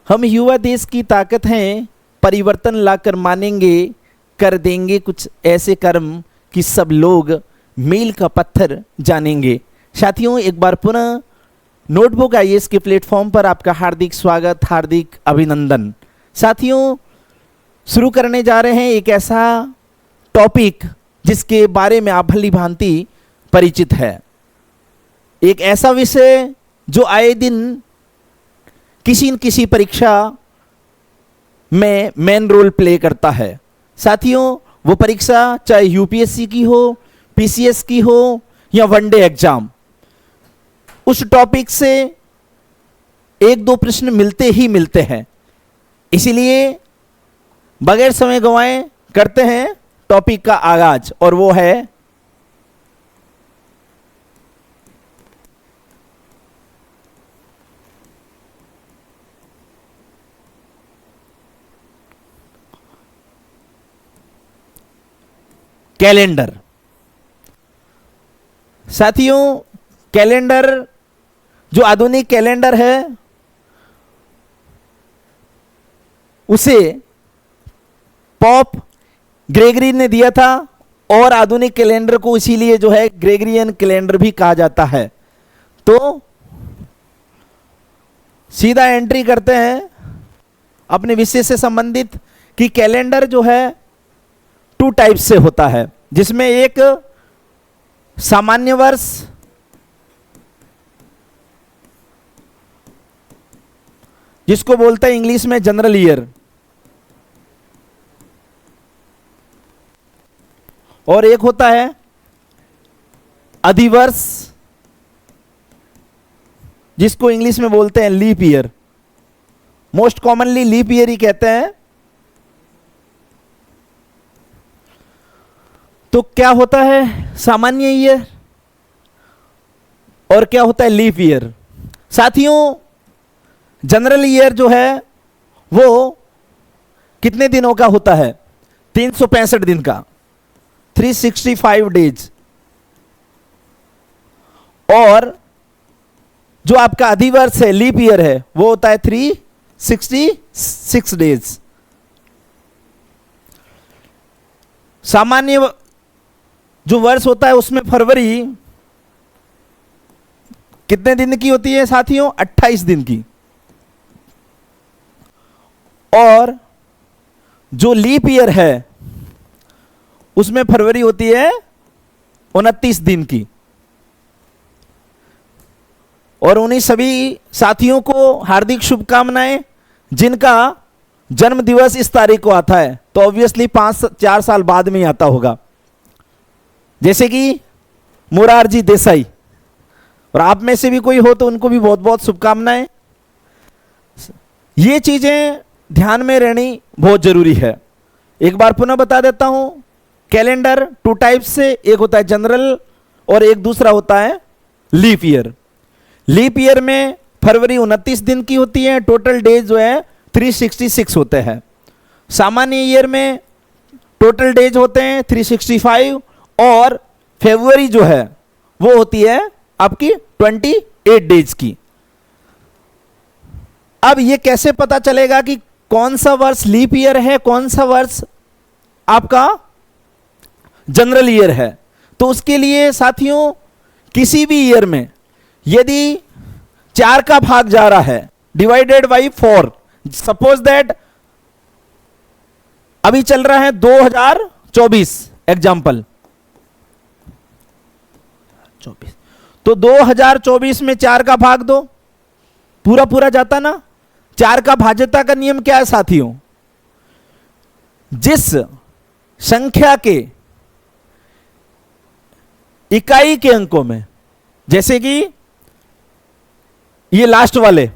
हम युवा देश की ताकत हैं, परिवर्तन लाकर मानेंगे, कर देंगे कुछ ऐसे कर्म कि सब लोग मील का पत्थर जानेंगे। साथियों, एक बार पुनः नोटबुक आईएएस के प्लेटफॉर्म पर आपका हार्दिक स्वागत, हार्दिक अभिनंदन। साथियों, शुरू करने जा रहे हैं एक ऐसा टॉपिक जिसके बारे में आप भली भांति परिचित है। एक ऐसा विषय जो आए दिन किसी न किसी परीक्षा में मेन रोल प्ले करता है। साथियों, वो परीक्षा चाहे यूपीएससी की हो, पीसीएस की हो या वनडे एग्जाम, उस टॉपिक से एक दो प्रश्न मिलते ही मिलते हैं। इसीलिए बगैर समय गंवाए करते हैं टॉपिक का आगाज, और वो है कैलेंडर। साथियों, कैलेंडर जो आधुनिक कैलेंडर है उसे पॉप ग्रेगरी ने दिया था, और आधुनिक कैलेंडर को इसीलिए जो है ग्रेगरियन कैलेंडर भी कहा जाता है। तो सीधा एंट्री करते हैं अपने विषय से संबंधित कि कैलेंडर जो है 2 टाइप से होता है, जिसमें एक सामान्य वर्ष जिसको बोलते हैं इंग्लिश में जनरल ईयर, और एक होता है अधिवर्ष जिसको इंग्लिश में बोलते हैं leap year. Most commonly leap year ही कहते हैं। तो क्या होता है सामान्य ईयर और क्या होता है लीप ईयर? साथियों, जनरल ईयर जो है वो कितने दिनों का होता है? 365 दिन का, 365 डेज। और जो आपका अधिवर्ष है, लीप ईयर है, वो होता है 366 डेज। सामान्य जो वर्ष होता है उसमें फरवरी कितने दिन की होती है साथियों? 28 दिन की। और जो लीप ईयर है उसमें फरवरी होती है 29 दिन की। और उन्हीं सभी साथियों को हार्दिक शुभकामनाएं जिनका जन्म दिवस इस तारीख को आता है, तो ऑब्वियसली 5-4 साल बाद में ही आता होगा, जैसे कि मोरारजी देसाई। और आप में से भी कोई हो तो उनको भी बहुत बहुत शुभकामनाएं। ये चीजें ध्यान में रहनी बहुत जरूरी है। एक बार पुनः बता देता हूं, कैलेंडर 2 टाइप से, एक होता है जनरल और एक दूसरा होता है लीप ईयर। लीप ईयर में फरवरी 29 दिन की होती है, टोटल डेज जो है 366 होते हैं। सामान्य ईयर में टोटल डेज होते हैं 365, और फरवरी जो है वो होती है आपकी 28 डेज की। अब ये कैसे पता चलेगा कि कौन सा वर्ष लीप ईयर है, कौन सा वर्ष आपका जनरल ईयर है? तो उसके लिए साथियों, किसी भी ईयर में यदि 4 का भाग जा रहा है डिवाइडेड बाई 4, सपोज दैट अभी चल रहा है 2024 एग्जाम्पल, तो 2024 में 4 का भाग दो, पूरा पूरा जाता ना। 4 का भाज्यता का नियम क्या है साथियों? जिस संख्या के इकाई के अंकों में, जैसे कि ये लास्ट वाले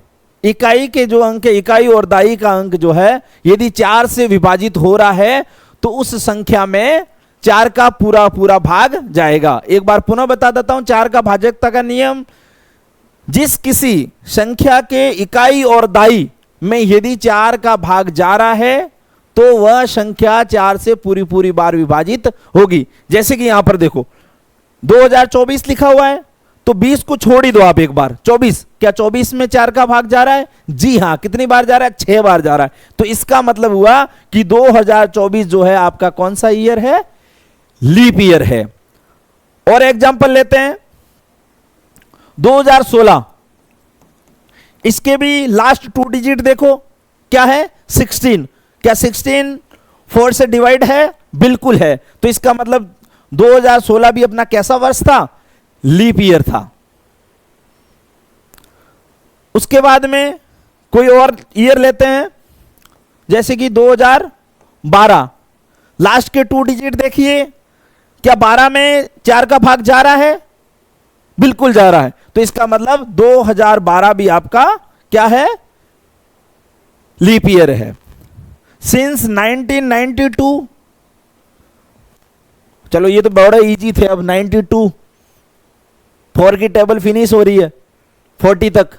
इकाई के जो अंक है, इकाई और दाई का अंक जो है, यदि 4 से विभाजित हो रहा है तो उस संख्या में 4 का पूरा पूरा भाग जाएगा। एक बार पुनः बता देता हूं 4 का भाजकता का नियम, जिस किसी संख्या के इकाई और दाई में यदि 4 का भाग जा रहा है तो वह संख्या 4 से पूरी पूरी बार विभाजित होगी। जैसे कि यहां पर देखो 2024 लिखा हुआ है, तो 20 को छोड़ ही दो आप एक बार, 24, क्या 24 में 4 का भाग जा रहा है? जी हां। कितनी बार जा रहा है? 6 बार जा रहा है। तो इसका मतलब हुआ कि 2024 जो है आपका कौन सा ईयर है? लीप ईयर है। और एग्जांपल लेते हैं 2016, इसके भी लास्ट 2 डिजिट देखो क्या है? 16। क्या 16 4 से डिवाइड है? बिल्कुल है। तो इसका मतलब 2016 भी अपना कैसा वर्ष था? लीप ईयर था। उसके बाद में कोई और ईयर लेते हैं, जैसे कि 2012, लास्ट के 2 डिजिट देखिए, क्या 12 में 4 का भाग जा रहा है? बिल्कुल जा रहा है। तो इसका मतलब 2012 भी आपका क्या है? लीप ईयर है। सिंस 1992, चलो ये तो बड़ा इजी थे। अब 92, 4 की टेबल फिनिश हो रही है 40 तक।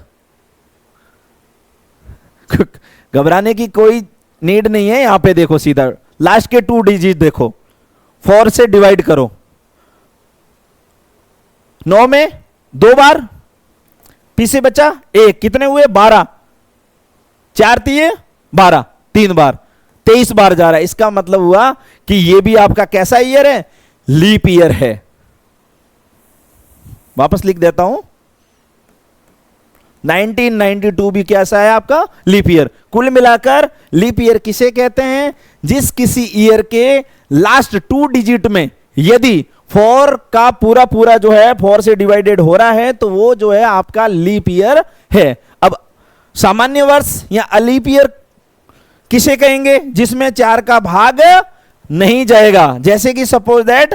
घबराने की कोई नीड नहीं है। यहां पे देखो, सीधा लास्ट के 2 डिजिट देखो, 4 से डिवाइड करो। 9 में 2 बार, पीछे बचा 1, कितने हुए? 12, 4 तिये 12, 3 बार, 23 बार जा रहा है। इसका मतलब हुआ कि ये भी आपका कैसा ईयर है? लीप ईयर है। वापस लिख देता हूं, 1992 भी कैसा है आपका? Leap year. कुल मिलाकर लीप ईयर किसे कहते हैं? जिस किसी ईयर के लास्ट 2 डिजिट में यदि 4 का पूरा पूरा जो है 4 से डिवाइडेड हो रहा है, तो वो जो है आपका लीप ईयर है। अब सामान्य वर्ष या अलीप ईयर किसे कहेंगे? जिसमें 4 का भाग नहीं जाएगा। जैसे कि सपोज दैट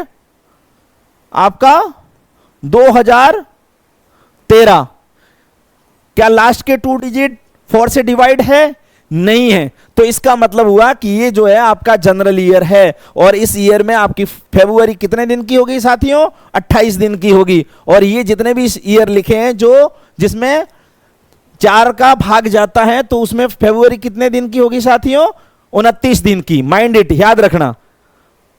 आपका 2013, क्या लास्ट के 2 डिजिट 4 से डिवाइड है? नहीं है। तो इसका मतलब हुआ कि ये जो है आपका जनरल ईयर है। और इस ईयर में आपकी फरवरी कितने दिन की होगी साथियों? 28 दिन की होगी। और ये जितने भी ईयर लिखे हैं जो जिसमें 4 का भाग जाता है, तो उसमें फरवरी कितने दिन की होगी साथियों? 29 दिन की। माइंड इट, याद रखना।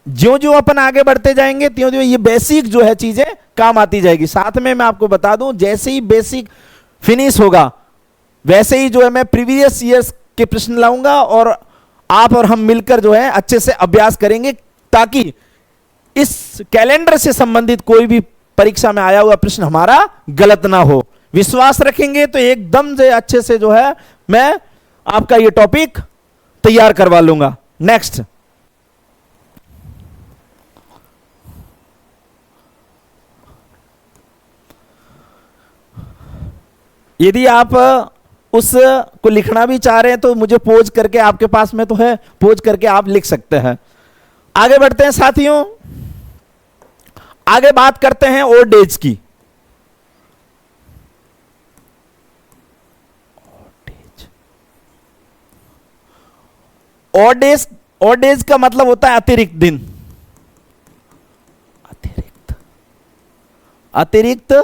ज्यों ज्यों अपन आगे बढ़ते जाएंगे त्यों त्यों ये बेसिक जो है चीजें काम आती जाएगी। साथ में मैं आपको बता दूं, जैसे ही बेसिक फिनिश होगा वैसे ही जो है मैं प्रीवियस ईयर्स के प्रश्न लाऊंगा और आप और हम मिलकर जो है अच्छे से अभ्यास करेंगे, ताकि इस कैलेंडर से संबंधित कोई भी परीक्षा में आया हुआ प्रश्न हमारा गलत ना हो। विश्वास रखेंगे तो एकदम से अच्छे से जो है मैं आपका ये टॉपिक तैयार करवा लूंगा। नेक्स्ट, यदि आप उस को लिखना भी चाह रहे हैं तो मुझे पोज करके, आपके पास में तो है, पोज करके आप लिख सकते हैं। आगे बढ़ते हैं साथियों, आगे बात करते हैं ओल्ड डेज की। ओड डेज का मतलब होता है अतिरिक्त दिन। अतिरिक्त अतिरिक्त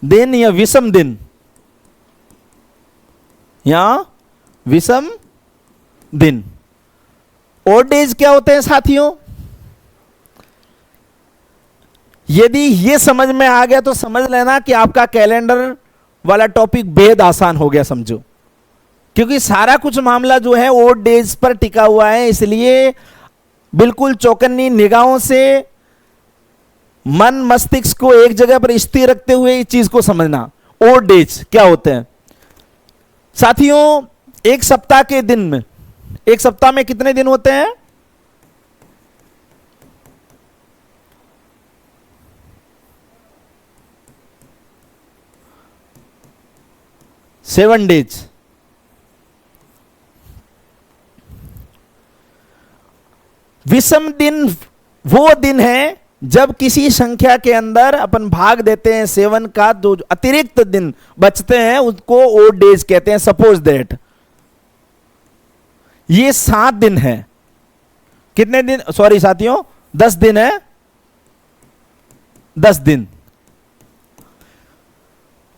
दिन या विषम दिन, या विषम दिन। ओड डेज क्या होते हैं साथियों? यदि ये समझ में आ गया तो समझ लेना कि आपका कैलेंडर वाला टॉपिक बेहद आसान हो गया, समझो। क्योंकि सारा कुछ मामला जो है ओड डेज पर टिका हुआ है, इसलिए बिल्कुल चौकन्नी निगाहों से मन मस्तिष्क को एक जगह पर स्थिर रखते हुए इस चीज को समझना। ओड डेज क्या होते हैं साथियों? एक सप्ताह के दिन में, एक सप्ताह में कितने दिन होते हैं? 7 डेज। विषम दिन वो दिन है जब किसी संख्या के अंदर अपन भाग देते हैं 7 का, जो अतिरिक्त दिन बचते हैं उसको ओड डेज कहते हैं। सपोज दैट ये 7 दिन है। कितने दिन? सॉरी साथियों, 10 दिन है। 10 दिन।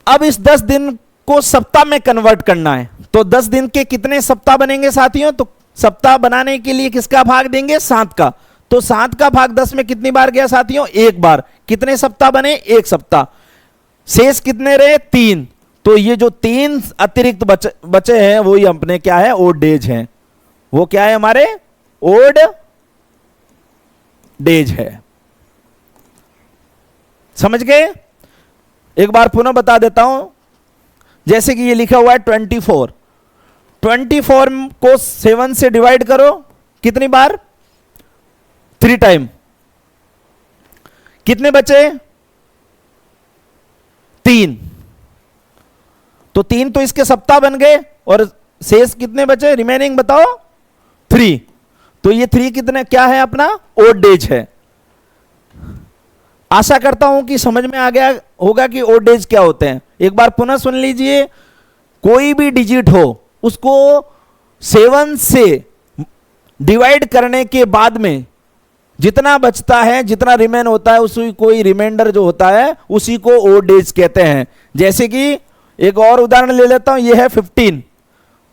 अब इस 10 दिन को सप्ताह में कन्वर्ट करना है। तो 10 दिन के कितने सप्ताह बनेंगे साथियों? तो सप्ताह बनाने के लिए किसका भाग देंगे? 7 का। तो 7 का भाग 10 में कितनी बार गया साथियों? एक बार। कितने सप्ताह बने? एक सप्ताह। शेष कितने रहे? 3। तो ये जो 3 अतिरिक्त बचे हैं वो ही अपने क्या है? ओड डेज हैं। वो क्या है? हमारे ओड डेज है। समझ गए? एक बार पुनः बता देता हूं। जैसे कि ये लिखा हुआ है 24 को 7 से डिवाइड करो। कितनी बार? 3 टाइम। कितने बचे? 3। तो 3 तो इसके सप्ताह बन गए और शेष कितने बचे? रिमेनिंग बताओ। 3। तो ये 3 कितने क्या है? अपना ओड डेज है। आशा करता हूं कि समझ में आ गया होगा कि ओड डेज क्या होते हैं। एक बार पुनः सुन लीजिए। कोई भी डिजिट हो उसको 7 से डिवाइड करने के बाद में जितना बचता है, जितना रिमेन होता है, उसी कोई रिमाइंडर जो होता है उसी को ओड डेज कहते हैं। जैसे कि एक और उदाहरण ले लेता हूं। यह है 15।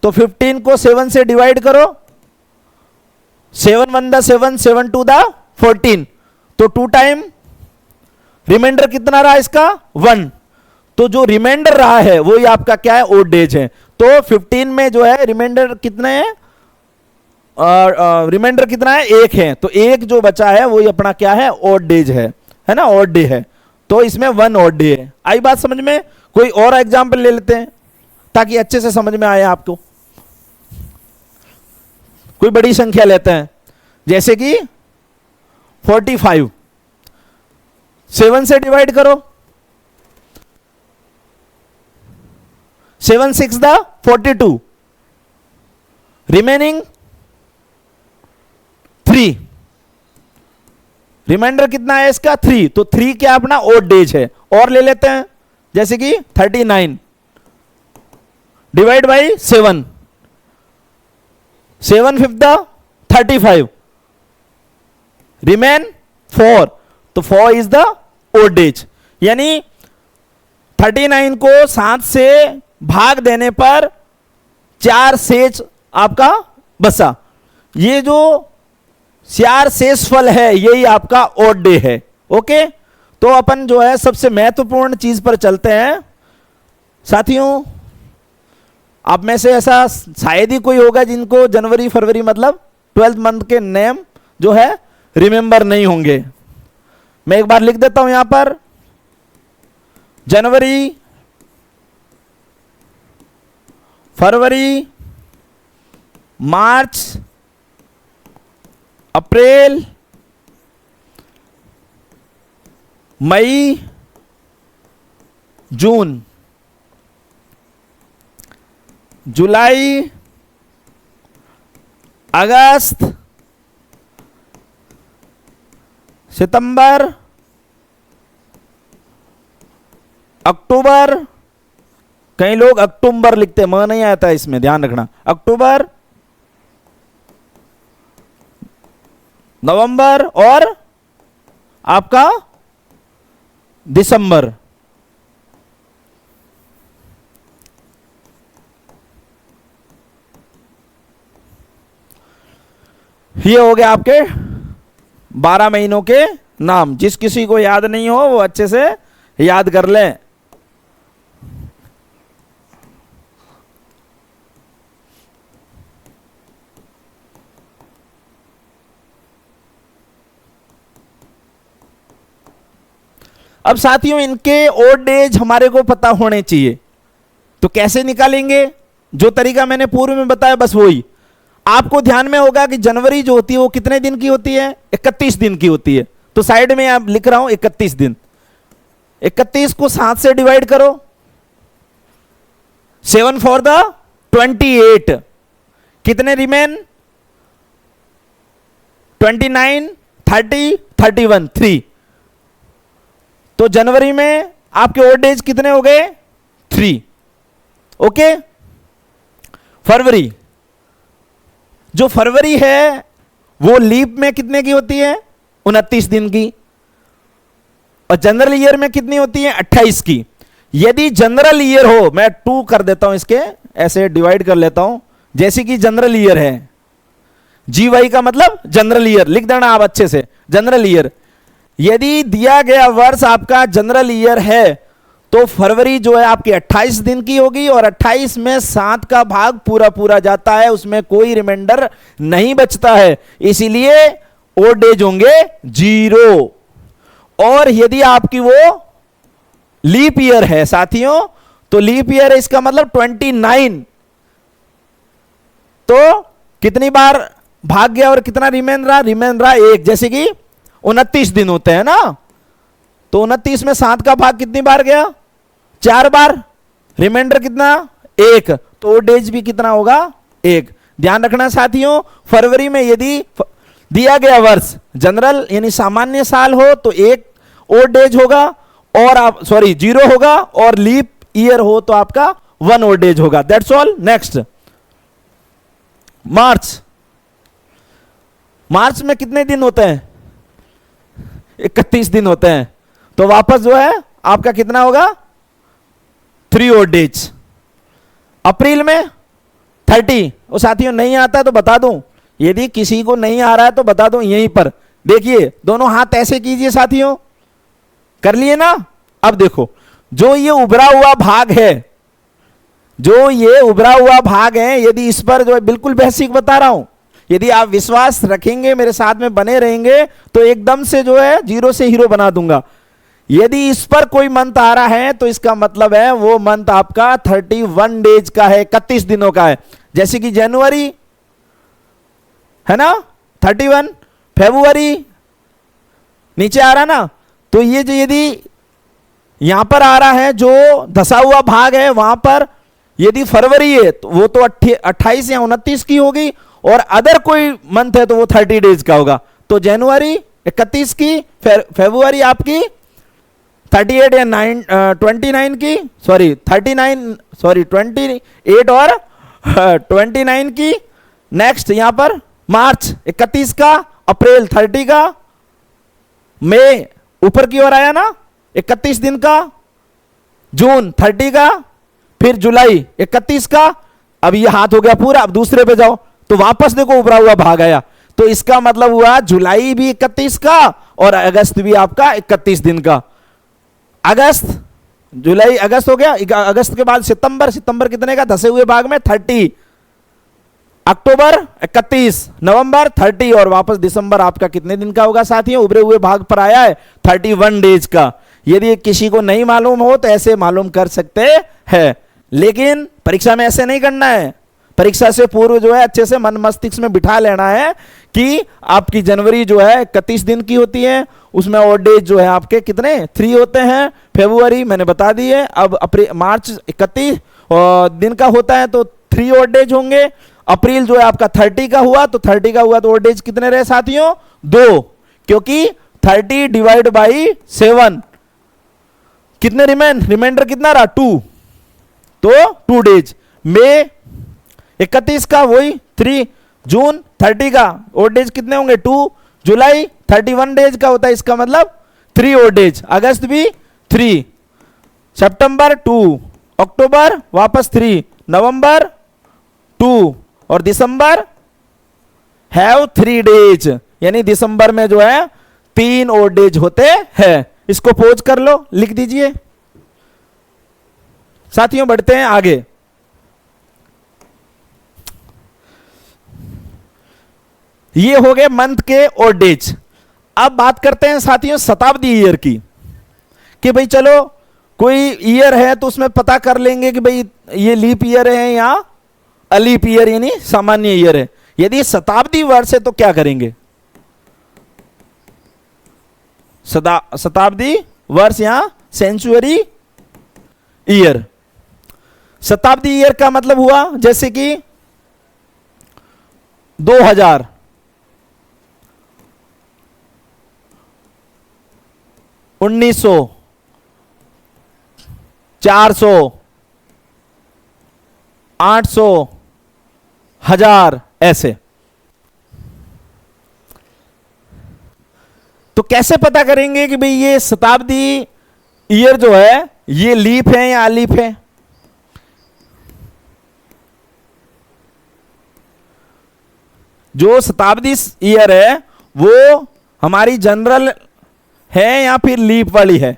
तो 15 को 7 से डिवाइड करो। 7 1 द 7, 7 2 द 14। तो 2 टाइम रिमाइंडर कितना रहा इसका? 1। तो जो रिमाइंडर रहा है वो ही आपका क्या है? ओड डेज है। तो 15 में जो है रिमाइंडर कितने हैं? रिमाइंडर कितना है? 1 है। तो 1 जो बचा है वही अपना क्या है? ओड डेज है ना? ओड डे है। तो इसमें 1 ओड डे है। आई बात समझ में? कोई और एग्जांपल ले लेते हैं ताकि अच्छे से समझ में आए आपको। कोई बड़ी संख्या लेते हैं जैसे कि 45। 7 से डिवाइड करो। 7 6 द 42। रिमेनिंग 3। रिमाइंडर कितना है इसका? 3। तो 3 क्या अपना ओड डेज है। और ले लेते हैं जैसे कि 39 डिवाइड बाई 7। 7 5 द 35। रिमेन 4। तो 4 इज द ओड डेज। यानी 39 को 7 से भाग देने पर 4 शेष आपका बसा। ये जो 4 शेषफल है यही आपका ओड डे है। ओके। तो अपन जो है सबसे महत्वपूर्ण चीज पर चलते हैं साथियों। आप में से ऐसा शायद ही कोई होगा जिनको जनवरी फरवरी मतलब 12th मंथ के नेम जो है रिमेंबर नहीं होंगे। मैं एक बार लिख देता हूं यहां पर। जनवरी, फरवरी, मार्च, अप्रैल, मई, जून, जुलाई, अगस्त, सितंबर, अक्टूबर। कई लोग अक्टूबर लिखते हैं, म नहीं आता इसमें, ध्यान रखना। अक्टूबर, नवंबर और आपका दिसंबर। ये हो गए आपके 12 महीनों के नाम। जिस किसी को याद नहीं हो वो अच्छे से याद कर लें। अब साथियों इनके ओड डेज हमारे को पता होने चाहिए। तो कैसे निकालेंगे? जो तरीका मैंने पूर्व में बताया बस वही। आपको ध्यान में होगा कि जनवरी जो होती है वो कितने दिन की होती है? 31 दिन की होती है। तो साइड में आप लिख रहा हूं 31 दिन। 31 को 7 से डिवाइड करो। 7 4 द 28। कितने रिमेन? 29, 30, 31, 3। तो जनवरी में आपके ओड डेज कितने हो गए? 3। ओके। फरवरी, जो फरवरी है वो लीप में कितने की होती है? 29 दिन की। और जनरल ईयर में कितनी होती है? 28 की। यदि जनरल ईयर हो, मैं 2 कर देता हूं, इसके ऐसे डिवाइड कर लेता हूं, जैसे कि जनरल ईयर है, GY का मतलब जनरल ईयर, लिख देना आप अच्छे से, जनरल ईयर। यदि दिया गया वर्ष आपका जनरल ईयर है तो फरवरी जो है आपकी 28 दिन की होगी, और 28 में 7 का भाग पूरा पूरा जाता है, उसमें कोई रिमाइंडर नहीं बचता है, इसीलिए ओड डेज होंगे 0। और यदि आपकी वो लीप ईयर है साथियों, तो लीप ईयर है, इसका मतलब 29, तो कितनी बार भाग गया और कितना रिमेन रहा, 1। जैसे कि 29 दिन होते हैं ना, तो 29 में 7 का भाग कितनी बार गया, 4 बार, रिमाइंडर कितना, 1, तो ओड डेज भी कितना होगा, 1। ध्यान रखना साथियों, फरवरी में यदि दिया गया वर्ष जनरल यानी सामान्य साल हो तो 1 ओड डेज होगा, और आप 0 होगा, और लीप ईयर हो तो आपका 1 ओड डेज होगा। That's all. नेक्स्ट, मार्च में कितने दिन होते हैं, 31 दिन होते हैं, तो वापस जो है आपका कितना होगा, 3 ओड डेज। अप्रैल में 30, वो साथियों नहीं आता तो बता दूं, यदि किसी को नहीं आ रहा है तो बता दूं यहीं पर, देखिए दोनों हाथ ऐसे कीजिए साथियों, कर लिए ना। अब देखो, जो ये उभरा हुआ भाग है, जो ये उभरा हुआ भाग है, यदि इस पर जो है, बिल्कुल बेसिक बता रहा हूं, यदि आप विश्वास रखेंगे, मेरे साथ में बने रहेंगे, तो एकदम से जो है 0 से हीरो बना दूंगा। यदि इस पर कोई मंथ आ रहा है तो इसका मतलब है वो मंथ आपका 31 डेज का है, 31 दिनों का है। जैसे कि जनवरी है ना 31, फरवरी नीचे आ रहा ना, तो ये जो यदि यहां पर आ रहा है जो धसा हुआ भाग है, वहां पर यदि फरवरी है तो वो तो 28 या 29 की होगी, और अदर कोई मंथ है तो वो 30 डेज का होगा। तो जनवरी 31 की, फरवरी आपकी 38 या 29 की, 28 और 29 की। नेक्स्ट यहां पर मार्च 31 का, अप्रैल 30 का, मई ऊपर की ओर आया ना 31 दिन का, जून 30 का, फिर जुलाई 31 का। अब ये हाथ हो गया पूरा, अब दूसरे पे जाओ तो वापस देखो उभरा हुआ भाग आया, तो इसका मतलब हुआ जुलाई भी 31 का और अगस्त भी आपका 31 दिन का। अगस्त, जुलाई अगस्त हो गया, अगस्त के बाद सितंबर, सितंबर कितने का, धसे हुए भाग में 30, अक्टूबर 31, नवंबर 30, और वापस दिसंबर आपका कितने दिन का होगा साथियों, उभरे हुए भाग पर आया है 31 डेज का। यदि किसी को नहीं मालूम हो तो ऐसे मालूम कर सकते हैं, लेकिन परीक्षा में ऐसे नहीं करना है। परीक्षा से पूर्व जो है अच्छे से मन मस्तिष्क में बिठा लेना है कि आपकी जनवरी जो है 31 दिन की होती है, उसमें ओड डेज जो है आपके कितने 3 होते हैं। फरवरी मैंने बता दी है। अब अप्रैल, मार्च 31 दिन का होता है तो 3 ओड डेज होंगे। अप्रैल जो है आपका 30 का हुआ, तो 30 का हुआ तो ओड डेज कितने रहे साथियों, 2, क्योंकि 30 डिवाइड बाई 7 कितने रिमाइंडर कितना रहा 2, तो 2 डेज। मई 31 का वही 3, जून 30 का ओड डेज कितने होंगे 2, जुलाई 31 डेज का होता है, इसका मतलब 3 ओड डेज। अगस्त भी 3, सितंबर 2, अक्टूबर वापस 3, नवंबर 2, और दिसंबर हैव 3 डेज, यानी दिसंबर में जो है 3 ओड डेज होते हैं। इसको पोज कर लो, लिख दीजिए साथियों। बढ़ते हैं आगे। ये हो गए मंथ के ओड डेज। अब बात करते हैं साथियों शताब्दी ईयर की, कि भाई चलो कोई ईयर है तो उसमें पता कर लेंगे कि भाई ये लीप ईयर है या अलीप ईयर यानी सामान्य ईयर है। यदि शताब्दी वर्ष है तो क्या करेंगे, शताब्दी वर्ष यहां सेंचुरी ईयर। शताब्दी ईयर का मतलब हुआ जैसे कि 2000, 1900, 400, 800, 1000, ऐसे। तो कैसे पता करेंगे कि भाई ये शताब्दी ईयर जो है ये लीप है या अलीप है? जो शताब्दी ईयर है वो हमारी जनरल है या फिर लीप वाली है?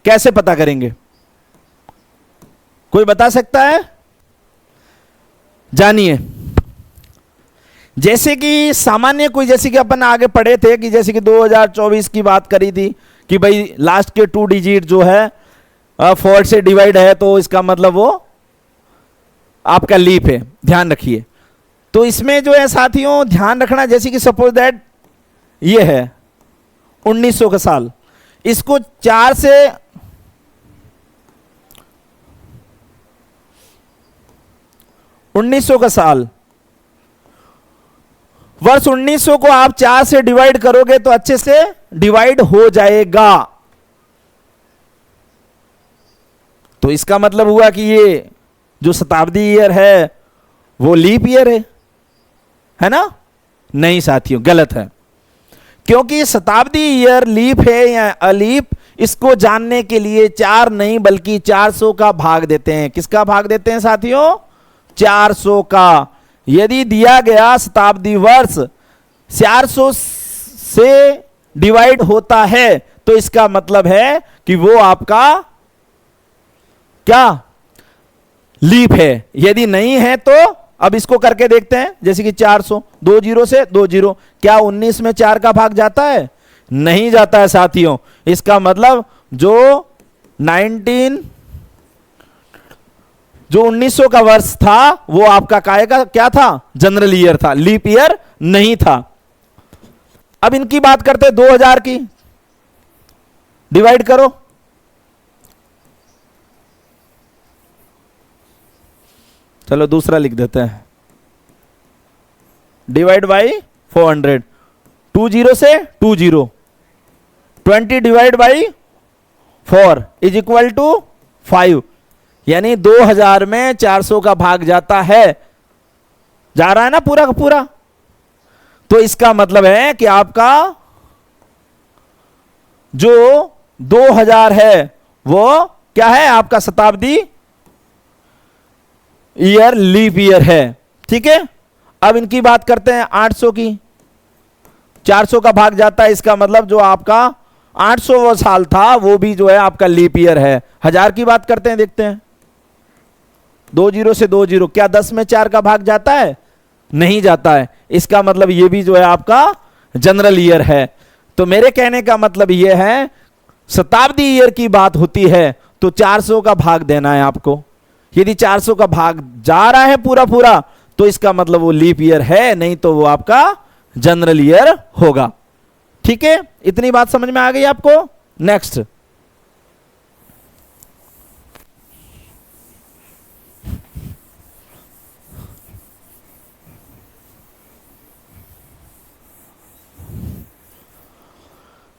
कैसे पता करेंगे? कोई बता सकता है? जानिए। जैसे कि सामान्य कोई, जैसे कि अपन आगे पढ़े थे कि जैसे कि 2024 की बात करी थी कि भाई लास्ट के 2 डिजिट जो है 4 से डिवाइड है, तो इसका मतलब वो आपका लीप है, ध्यान रखिए। तो इसमें जो है साथियों ध्यान रखना, जैसे कि सपोज दैट ये है 1900 का साल, इसको 4 से 1900 का साल, वर्ष 1900 को आप 4 से डिवाइड करोगे तो अच्छे से डिवाइड हो जाएगा। तो इसका मतलब हुआ कि ये जो शताब्दी ईयर है वो लीप ईयर है ना? नहीं साथियों, गलत है। क्योंकि शताब्दी ईयर लीप है या अलीप, इसको जानने के लिए 4 नहीं बल्कि 400 का भाग देते हैं। किसका भाग देते हैं साथियों? 400 का। यदि दिया गया शताब्दी वर्ष 400 से डिवाइड होता है तो इसका मतलब है कि वो आपका क्या? लीप है। यदि नहीं है तो अब इसको करके देखते हैं। जैसे कि 400, 2 जीरो से 2 जीरो, क्या 19 में 4 का भाग जाता है? नहीं जाता है साथियों। इसका मतलब जो 1900 का वर्ष था वो आपका काय का क्या था? जनरल ईयर था, लीप ईयर नहीं था। अब इनकी बात करते हैं 2000 की। डिवाइड करो, चलो दूसरा लिख देते हैं, डिवाइड बाई 400, 2 जीरो से 2 zero, 20 divide by 4 is equal to 5। यानी 2000 में 400 का भाग जाता है, जा रहा है ना पूरा का पूरा। तो इसका मतलब है कि आपका जो 2000 है वो क्या है? आपका शताब्दी ईयर, लीप ईयर है। ठीक है। अब इनकी बात करते हैं 800 की। 400 का भाग जाता है, इसका मतलब जो आपका 800 वो साल था वो भी जो है आपका लीप ईयर है। 1000 की बात करते हैं, देखते हैं 2 जीरो से 2 जीरो, क्या 10 में 4 का भाग जाता है? नहीं जाता है। इसका मतलब ये भी जो है आपका जनरल ईयर है। तो मेरे कहने का मतलब ये है, शताब्दी ईयर की बात होती है तो 400 का भाग देना है आपको। यदि 400 का भाग जा रहा है पूरा पूरा तो इसका मतलब वो लीप ईयर है, नहीं तो वो आपका जनरल ईयर होगा। ठीक है, इतनी बात समझ में आ गई आपको? नेक्स्ट,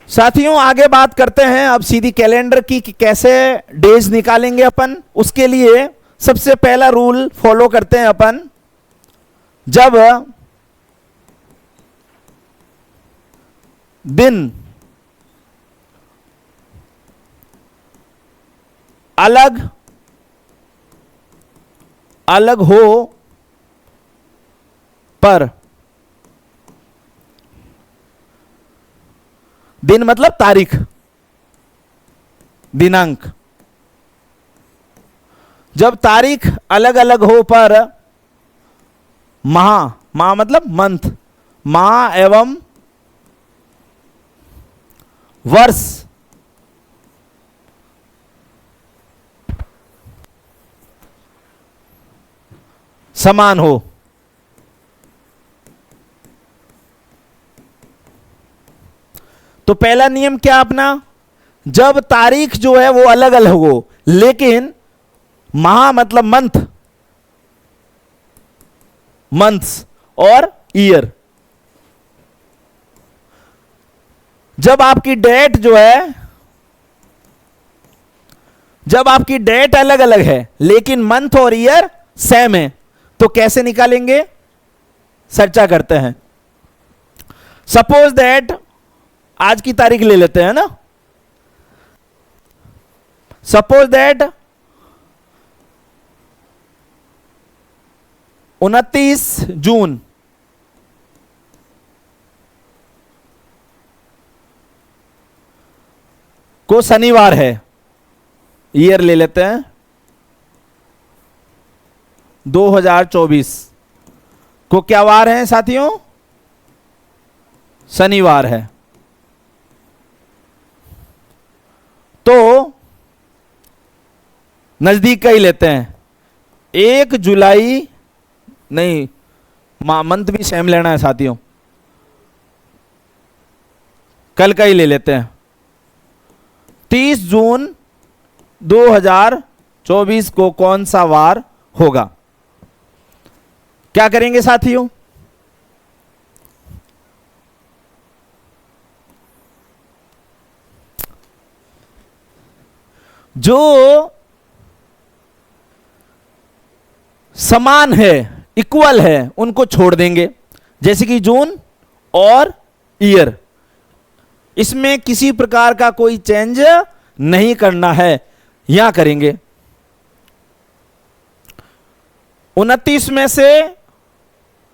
साथियों आगे बात करते हैं अब सीधी कैलेंडर की कि कैसे डेज निकालेंगे अपन। उसके लिए सबसे पहला रूल फॉलो करते हैं अपन। जब दिन अलग अलग हो पर, दिन मतलब तारीख, दिनांक, जब तारीख अलग अलग हो पर माह, माह मतलब मंथ, माह एवं वर्ष समान हो। तो पहला नियम क्या अपना? जब तारीख जो है वो अलग अलग हो लेकिन माह मतलब मंथ, मंथ्स और ईयर, जब आपकी डेट जो है, जब आपकी डेट अलग अलग है लेकिन मंथ और ईयर सेम है तो कैसे निकालेंगे? चर्चा करते हैं। सपोज दैट आज की तारीख ले लेते हैं ना। सपोज दैट 29 जून को शनिवार है, ईयर ले लेते हैं 2024 को क्या वार है साथियों, शनिवार है। तो नजदीक का ही लेते हैं, 1 जुलाई नहीं, मंथ भी सेम लेना है साथियों, कल का ही ले लेते हैं, 30 जून 2024 को कौन सा वार होगा। क्या करेंगे साथियों, जो समान है, इक्वल है, उनको छोड़ देंगे, जैसे कि जून और ईयर, इसमें किसी प्रकार का कोई चेंज नहीं करना है, यहां करेंगे। 29 में से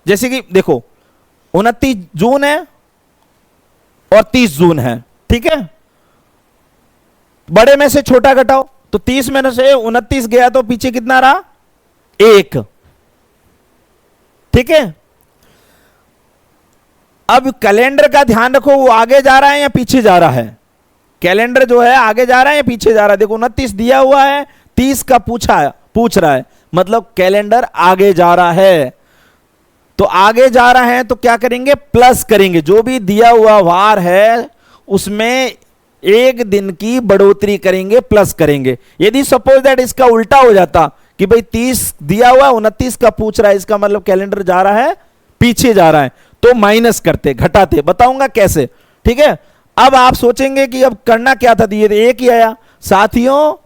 जैसे कि देखो 29 जून है और 30 जून है, ठीक है, बड़े में से छोटा घटाओ, तो 30 में से 29 गया तो पीछे कितना रहा, 1, ठीक है। अब कैलेंडर का ध्यान रखो, वो आगे जा रहा है या पीछे जा रहा है, कैलेंडर जो है आगे जा रहा है या पीछे जा रहा है। देखो 29 दिया हुआ है, 30 का पूछ रहा है, मतलब कैलेंडर आगे जा रहा है। तो आगे जा रहा है तो क्या करेंगे, प्लस करेंगे, जो भी दिया हुआ वार है उसमें 1 दिन की बढ़ोतरी करेंगे, प्लस करेंगे। यदि सपोज दैट इसका उल्टा हो जाता कि भाई 30 दिया हुआ 29 का पूछ रहा है, इसका मतलब कैलेंडर जा रहा है पीछे जा रहा है, तो माइनस करते, घटाते, बताऊंगा कैसे, ठीक है। अब आप सोचेंगे कि अब करना क्या था, दिए 1 ही आया साथियों,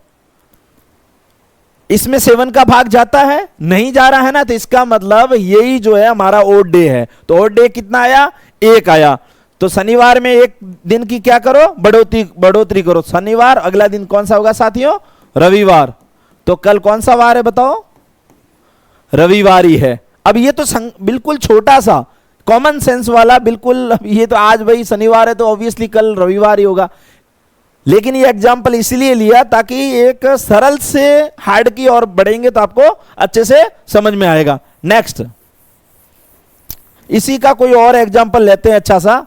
इसमें 7 का भाग जाता है, नहीं जा रहा है ना, तो इसका मतलब यही जो है हमारा ओड डे है। तो ओड डे कितना आया, 1 आया। तो शनिवार में 1 दिन की क्या करो, बढ़ोतरी करो। शनिवार, अगला दिन कौन सा होगा साथियों, रविवार। तो कल कौन सा वार है बताओ, रविवार ही है। अब ये तो बिल्कुल छोटा सा कॉमन सेंस वाला, बिल्कुल ये तो आज भाई शनिवार है तो ऑब्वियसली कल रविवार ही होगा, लेकिन ये एग्जाम्पल इसलिए लिया ताकि एक सरल से हार्ड की ओर बढ़ेंगे तो आपको अच्छे से समझ में आएगा। नेक्स्ट, इसी का कोई और एग्जाम्पल लेते हैं अच्छा सा।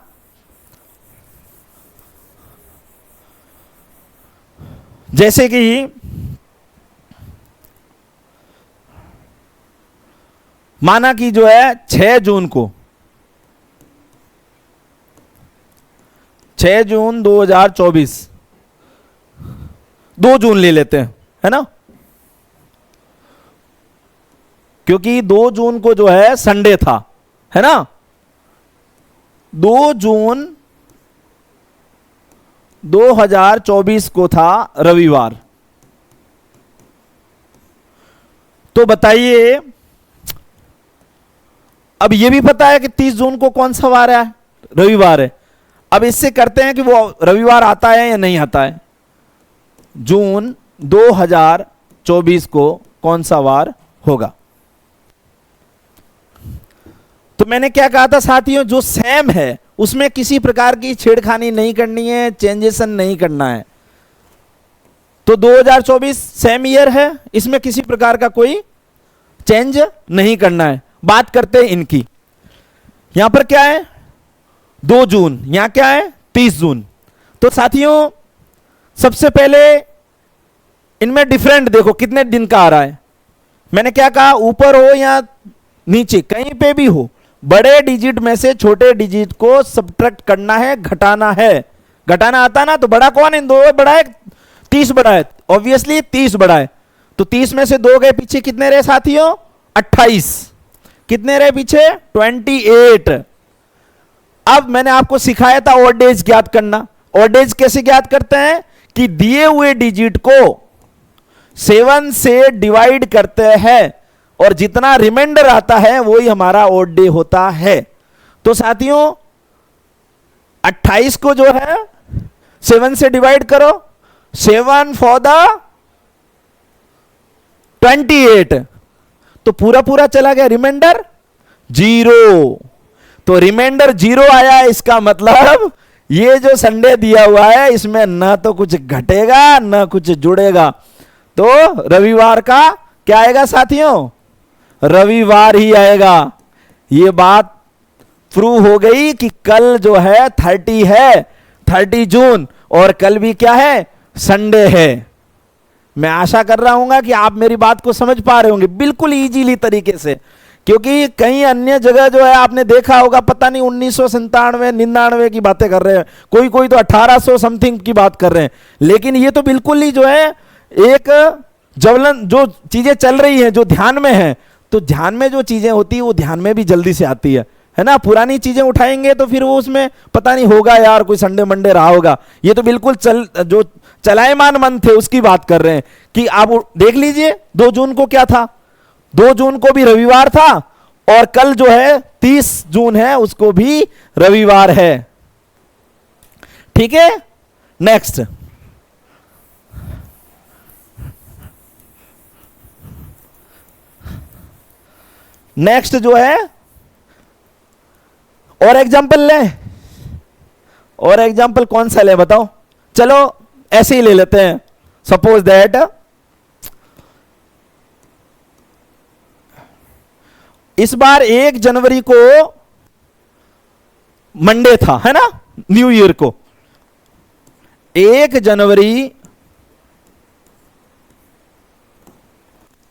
जैसे कि माना कि जो है 6 जून को, 6 जून 2024, 2 जून ले लेते हैं, है ना, क्योंकि 2 जून को जो है संडे था, है ना, 2 जून 2024 को था रविवार। तो बताइए, अब ये भी पता है कि 30 जून को कौन सा वार है, रविवार है। अब इससे करते हैं कि वो रविवार आता है या नहीं आता है। जून 2024 को कौन सा वार होगा। तो मैंने क्या कहा था साथियों, जो सेम है उसमें किसी प्रकार की छेड़खानी नहीं करनी है, चेंजेशन नहीं करना है। तो 2024 सेम ईयर है, इसमें किसी प्रकार का कोई चेंज नहीं करना है। बात करते हैं इनकी, यहां पर क्या है 2 जून, यहां क्या है 30 जून। तो साथियों सबसे पहले इनमें डिफरेंट देखो कितने दिन का आ रहा है। मैंने क्या कहा, ऊपर हो या नीचे कहीं पे भी हो, बड़े डिजिट में से छोटे डिजिट को सब्ट्रैक्ट करना है, घटाना है। घटाना आता ना, तो बड़ा कौन है, 2 बड़ा है 30 बड़ा है, ऑब्वियसली 30 बड़ा है। तो 30 में से 2 गए पीछे, कितने रहे साथियों 28, कितने रहे पीछे 28। अब मैंने आपको सिखाया था ऑड डेज ज्ञात करना। ऑड डेज कैसे ज्ञात करते हैं कि दिए हुए डिजिट को 7 से डिवाइड करते हैं और जितना रिमाइंडर आता है वही हमारा ऑड डे होता है। तो साथियों 28 को जो है 7 से डिवाइड करो, 7 फॉर द 28, तो पूरा पूरा चला गया, रिमाइंडर 0। तो रिमाइंडर 0 आया, इसका मतलब ये जो संडे दिया हुआ है इसमें ना तो कुछ घटेगा ना कुछ जुड़ेगा, तो रविवार का क्या आएगा साथियों, रविवार ही आएगा। ये बात प्रूव हो गई कि कल जो है 30 है, 30 जून, और कल भी क्या है, संडे है। मैं आशा कर रहा हूं कि आप मेरी बात को समझ पा रहे होंगे बिल्कुल इजीली तरीके से, क्योंकि कई अन्य जगह जो है आपने देखा होगा, पता नहीं 1997 99 की बातें कर रहे हैं, कोई कोई तो 1800 समथिंग की बात कर रहे हैं, लेकिन ये तो बिल्कुल ही जो है एक ज्वलन, जो चीजें चल रही हैं जो ध्यान में है, तो ध्यान में जो चीजें होती है वो ध्यान में भी जल्दी से आती है ना। पुरानी चीजें उठाएंगे तो फिर वो उसमें पता नहीं होगा यार, कोई संडे मंडे रहा होगा। ये तो बिल्कुल जो चलायमान मन थे उसकी बात कर रहे हैं कि आप देख लीजिए 2 जून को क्या था, 2 जून को भी रविवार था, और कल जो है 30 जून है उसको भी रविवार है। ठीक है, नेक्स्ट नेक्स्ट जो है और एग्जाम्पल ले, और एग्जाम्पल कौन सा ले बताओ, चलो ऐसे ही ले लेते हैं। सपोज दैट इस बार 1 जनवरी को मंडे था, है ना, न्यू ईयर को 1 जनवरी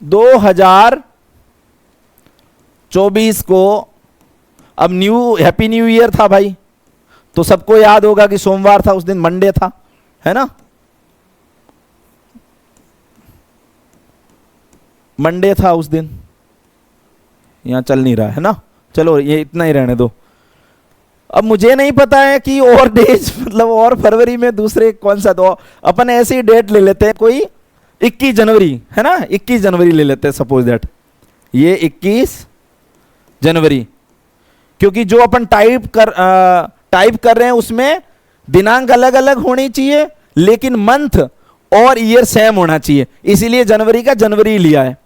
2024 को, अब हैप्पी न्यू ईयर था भाई, तो सबको याद होगा कि सोमवार था उस दिन, मंडे था, है ना, मंडे था उस दिन। यहां चल नहीं रहा है ना, चलो ये इतना ही रहने दो। अब मुझे नहीं पता है कि और डेज मतलब और फरवरी में दूसरे कौन सा, तो अपन ऐसे ही डेट ले लेते हैं, कोई 21 जनवरी है ना, 21 जनवरी ले लेते हैं सपोज दैट, ये 21 जनवरी, क्योंकि जो अपन टाइप कर रहे हैं उसमें दिनांक अलग अलग होनी चाहिए लेकिन मंथ और ईयर सेम होना चाहिए, इसीलिए जनवरी का जनवरी लिया है।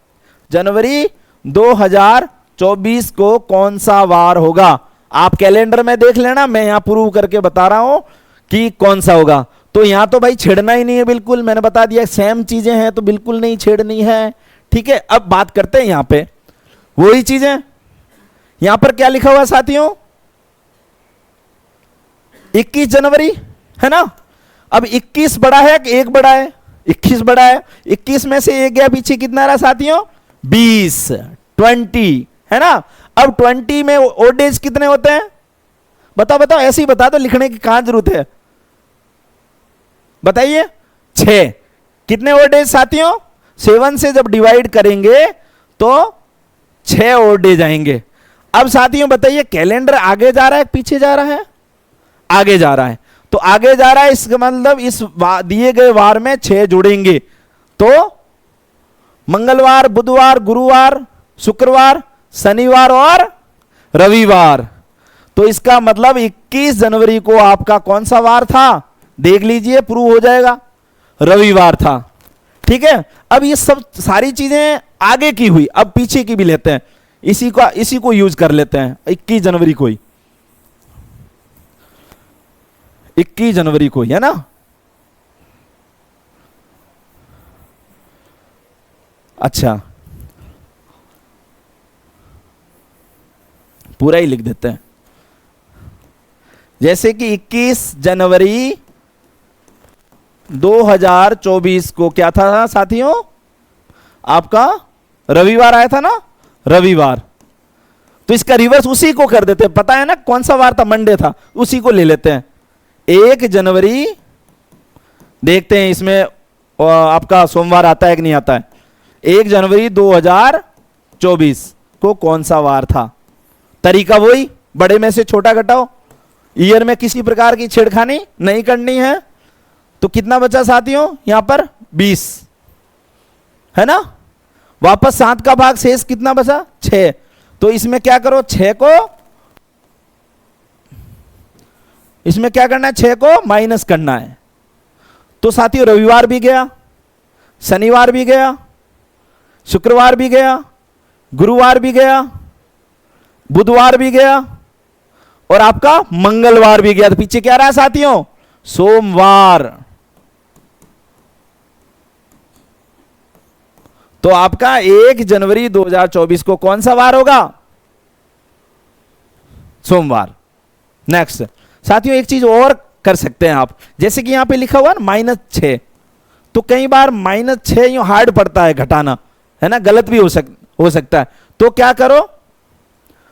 जनवरी 2024 को कौन सा वार होगा, आप कैलेंडर में देख लेना, मैं यहां प्रूव करके बता रहा हूं कि कौन सा होगा। तो यहां तो भाई छेड़ना ही नहीं है, बिल्कुल मैंने बता दिया, सेम चीजें हैं तो बिल्कुल नहीं छेड़नी है। ठीक है, अब बात करते हैं यहां पे वही चीजें। यहां पर क्या लिखा हुआ साथियों, 21 जनवरी है ना। अब 21 बड़ा है कि 1 बड़ा है, 21 बड़ा है, 21 में से 1 गया पीछे, कितना रहा साथियों, 20 है ना। अब 20 में ओड डेज कितने होते हैं, बताओ बताओ, ऐसे ही बता दो, लिखने की कहां जरूरत है, बताइए। 6 कितने ओड डेज साथियों, 7 से जब डिवाइड करेंगे तो 6 ओड डेज आएंगे। अब साथियों बताइए, कैलेंडर आगे जा रहा है पीछे जा रहा है, आगे जा रहा है, तो आगे जा रहा है, इसका मतलब इस दिए गए वार में 6 जुड़ेंगे, तो मंगलवार, बुधवार, गुरुवार, शुक्रवार, शनिवार और रविवार। तो इसका मतलब 21 जनवरी को आपका कौन सा वार था, देख लीजिए, प्रूव हो जाएगा, रविवार था। ठीक है, अब ये सब सारी चीजें आगे की हुई, अब पीछे की भी लेते हैं, इसी को यूज कर लेते हैं, 21 जनवरी को ही, 21 जनवरी को ही, है ना। अच्छा, पूरा ही लिख देते हैं, जैसे कि 21 जनवरी 2024 को क्या था साथियों, आपका रविवार आया था ना, रविवार। तो इसका रिवर्स उसी को कर देते हैं, पता है ना कौन सा वार था, मंडे था, उसी को ले लेते हैं। 1 जनवरी देखते हैं इसमें आपका सोमवार आता है कि नहीं आता है। 1 जनवरी 2024 को कौन सा वार था, तरीका वही, बड़े में से छोटा घटाओ, ईयर में किसी प्रकार की छेड़खानी नहीं करनी है। तो कितना बचा साथियों, यहां पर 20 है ना, वापस 7 का भाग शेष कितना बचा, 6। तो इसमें क्या करो, 6 को, इसमें क्या करना है, 6 को माइनस करना है। तो साथियों रविवार भी गया, शनिवार भी गया, शुक्रवार भी गया, गुरुवार भी गया, बुधवार भी गया और आपका मंगलवार भी गया। तो पीछे क्या रहा साथियों? सोमवार। तो आपका 1 जनवरी 2024 को कौन सा वार होगा? सोमवार। नेक्स्ट साथियों, एक चीज और कर सकते हैं आप, जैसे कि यहां पे लिखा हुआ ना -6, तो कई बार -6 यूं हार्ड पड़ता है घटाना, है ना, गलत भी हो सकता है। तो क्या करो,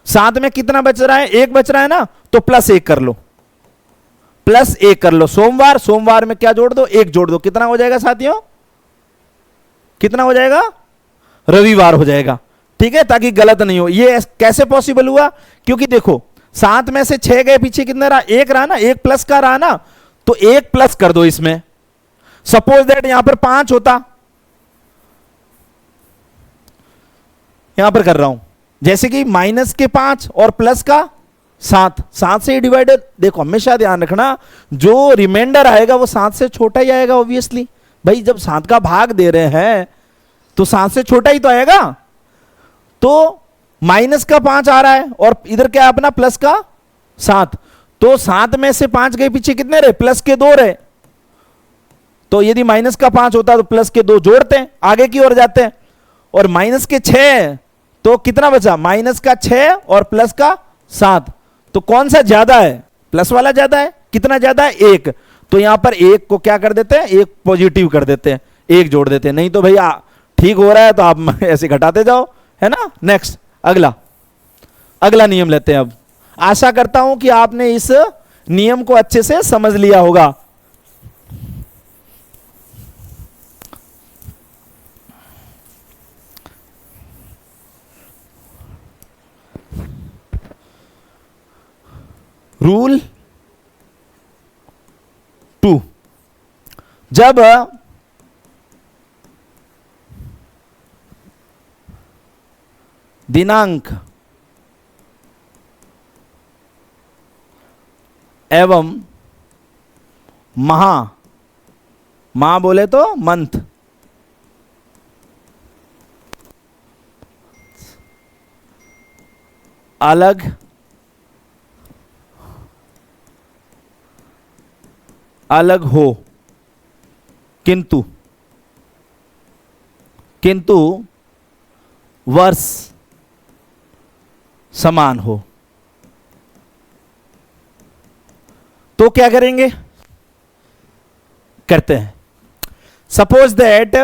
साथ में कितना बच रहा है? 1 बच रहा है ना, तो +1 कर लो, +1 कर लो। सोमवार में क्या जोड़ दो? 1 जोड़ दो। कितना हो जाएगा साथियों? कितना हो जाएगा? रविवार हो जाएगा। ठीक है, ताकि गलत नहीं हो। ये कैसे पॉसिबल हुआ? क्योंकि देखो 7 में से 6 गए, पीछे कितना रहा? 1 रहा ना, 1 प्लस का रहा ना, तो 1 प्लस कर दो इसमें। सपोज दैट यहां पर 5 होता, यहां पर कर रहा हूं जैसे कि -5 और +7, 7 से डिवाइडेड। देखो हमेशा ध्यान रखना, जो रिमाइंडर आएगा वो 7 से छोटा ही आएगा ऑब्वियसली। भाई जब 7 का भाग दे रहे हैं तो 7 से छोटा ही तो आएगा। तो -5 आ रहा है और इधर क्या अपना +7, तो 7 में से 5 गए, पीछे कितने रहे? +2 रहे। तो यदि -5 होता तो +2 जोड़ते हैं, आगे की ओर जाते हैं। और -6, तो कितना बचा? -6 और +7, तो कौन सा ज्यादा है? प्लस वाला ज्यादा है। कितना ज्यादा है? 1। तो यहां पर 1 को क्या कर देते हैं? 1 पॉजिटिव कर देते हैं, 1 जोड़ देते हैं। नहीं तो भैया ठीक हो रहा है तो आप ऐसे घटाते जाओ, है ना। नेक्स्ट, अगला नियम लेते हैं। अब आशा करता हूं कि आपने इस नियम को अच्छे से समझ लिया होगा। रूल 2, जब दिनांक एवं माह बोले तो मंथ, अलग हो, किंतु वर्ष समान हो, तो क्या करेंगे? करते हैं। सपोज दैट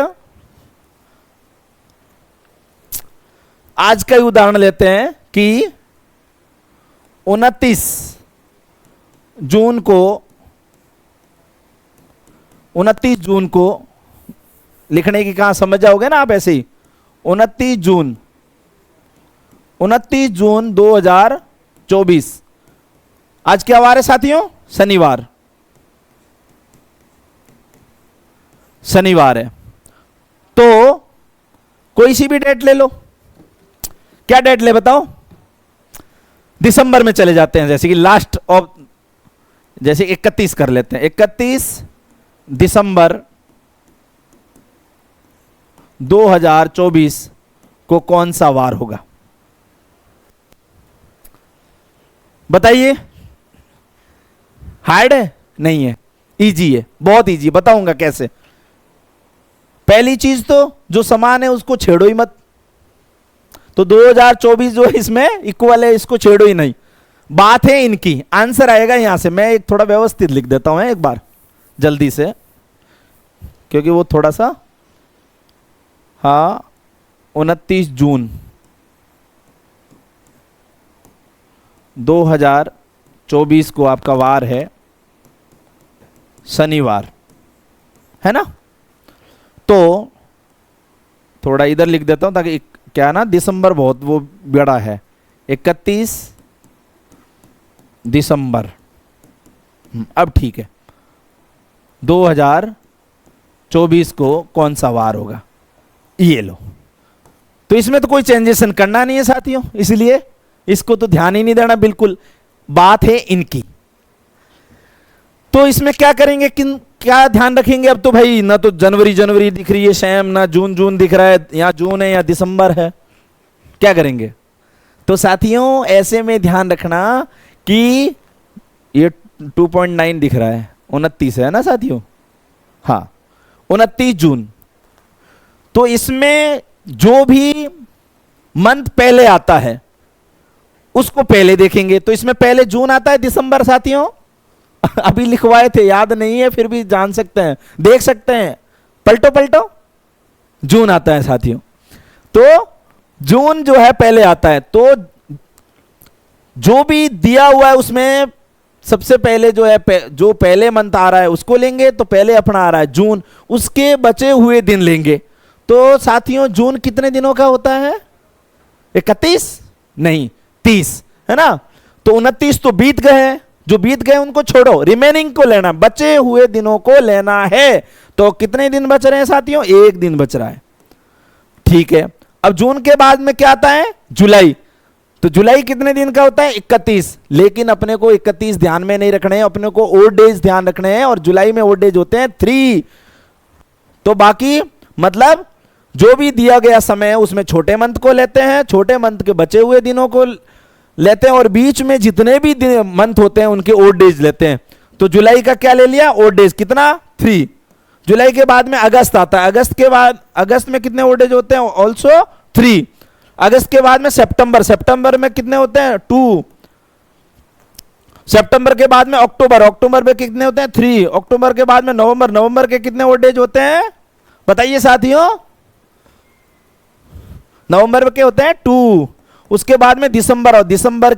आज का ही उदाहरण लेते हैं कि 29 जून को लिखने की कहां समझ जाओगे ना आप ऐसे ही। 29 जून 2024 आज क्या वार है साथियों? शनिवार है। तो कोई सी भी डेट ले लो। क्या डेट ले बताओ? दिसंबर में चले जाते हैं, जैसे कि लास्ट ऑफ, जैसे 31 कर लेते हैं। 31 दिसंबर 2024 को कौन सा वार होगा? बताइए। हार्ड है? नहीं है, इजी है, बहुत इजी। बताऊंगा कैसे। पहली चीज तो जो समान है उसको छेड़ो ही मत। तो 2024 जो इसमें इक्वल है, इसको छेड़ो ही नहीं। बात है इनकी, आंसर आएगा यहां से। मैं एक थोड़ा व्यवस्थित लिख देता हूं एक बार जल्दी से, क्योंकि वो थोड़ा सा, हाँ 29 जून 2024 को आपका वार है शनिवार, है ना। तो थोड़ा इधर लिख देता हूं ताकि क्या ना, दिसंबर बहुत वो बड़ा है। 31 दिसंबर, अब ठीक है। 2024 को कौन सा वार होगा? ये लो। तो इसमें तो कोई चेंजेस करना नहीं है साथियों, इसलिए इसको तो ध्यान ही नहीं देना बिल्कुल। बात है इनकी। तो इसमें क्या करेंगे? क्या ध्यान रखेंगे? अब तो भाई ना तो जनवरी जनवरी दिख रही है शैम, ना जून जून दिख रहा है, या जून है या दिसंबर है, क्या करेंगे? तो साथियों ऐसे में ध्यान रखना कि ये 2.9 दिख रहा है, 29 है ना साथियों, हाँ 29 जून। तो इसमें जो भी मंथ पहले आता है उसको पहले देखेंगे। तो इसमें पहले जून आता है, दिसंबर साथियों अभी लिखवाए थे, याद नहीं है, फिर भी जान सकते हैं, देख सकते हैं, पलटो पलटो, जून आता है साथियों। तो जून जो है पहले आता है, तो जो भी दिया हुआ है उसमें सबसे पहले जो है जो पहले मंथ आ रहा है उसको लेंगे। तो पहले अपना आ रहा है जून, उसके बचे हुए दिन लेंगे। तो साथियों जून कितने दिनों का होता है? 31 नहीं 30 है ना। तो 29 तो बीत गए हैं, जो बीत गए उनको छोड़ो, रिमेनिंग को लेना, बचे हुए दिनों को लेना है। तो कितने दिन बच रहे हैं साथियों? 1 दिन बच रहा है, ठीक है। अब जून के बाद में क्या आता है? जुलाई। तो जुलाई कितने दिन का होता है? 31। लेकिन अपने को 31 ध्यान में नहीं रखने हैं, अपने को ओड डेज ध्यान रखने हैं, और जुलाई में ओड डेज होते हैं 3। तो बाकी मतलब जो भी दिया गया समय है उसमें छोटे मंथ को लेते हैं, छोटे मंथ के बचे हुए दिनों को लेते हैं, और बीच में जितने भी मंथ होते हैं उनके ओड डेज लेते हैं। तो जुलाई का क्या ले लिया? ओड डेज कितना? 3। जुलाई के बाद में अगस्त आता है, अगस्त के बाद अगस्त में कितने ओड डेज होते हैं? ऑल्सो 3। अगस्त के बाद में सितंबर, सितंबर में कितने होते हैं? 2। सितंबर के बाद में अक्टूबर, अक्टूबर में कितने होते हैं? 3। अक्टूबर के बाद में नवंबर, नवंबर के कितने ओड डेज होते हैं बताइए साथियों? नवंबर के होते हैं 2। उसके बाद में दिसंबर, और दिसंबर